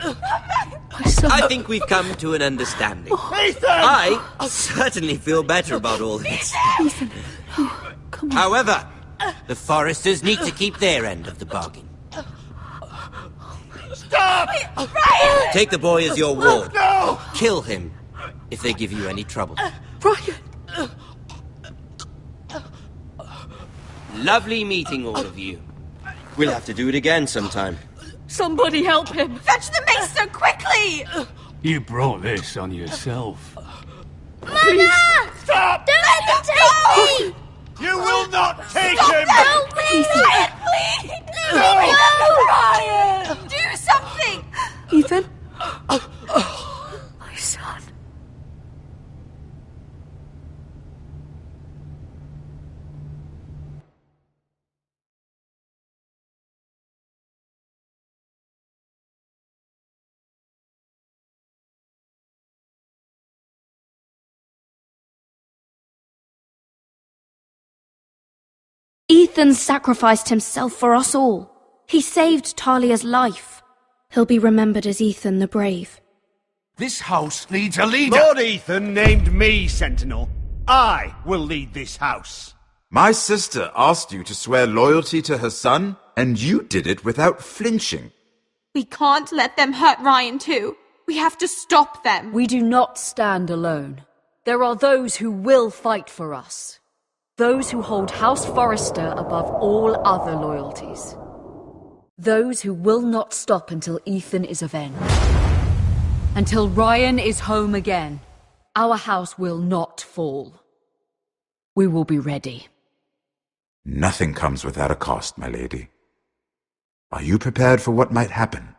My son. I think we've come to an understanding. Ethan! I certainly feel better about all this. Ethan. Oh, come on. However, the Forresters need to keep their end of the bargain. Stop! Ryan! Take the boy as your ward. No! Kill him if they give you any trouble. Ryan! Lovely meeting all of you. We'll have to do it again sometime. Somebody help him! Fetch the mace so quickly! You brought this on yourself. Mother! Stop! Don't let them take me! You will not take Stop! him! Help me! Ryan, please! No! Ryan! Do something! Ethan? Ethan sacrificed himself for us all. He saved Talia's life. He'll be remembered as Ethan the Brave. This house needs a leader. Lord Ethan named me Sentinel. I will lead this house. My sister asked you to swear loyalty to her son, and you did it without flinching. We can't let them hurt Ryan too. We have to stop them. We do not stand alone. There are those who will fight for us. Those who hold House Forrester above all other loyalties. Those who will not stop until Ethan is avenged. Until Ryan is home again, our house will not fall. We will be ready. Nothing comes without a cost, my lady. Are you prepared for what might happen?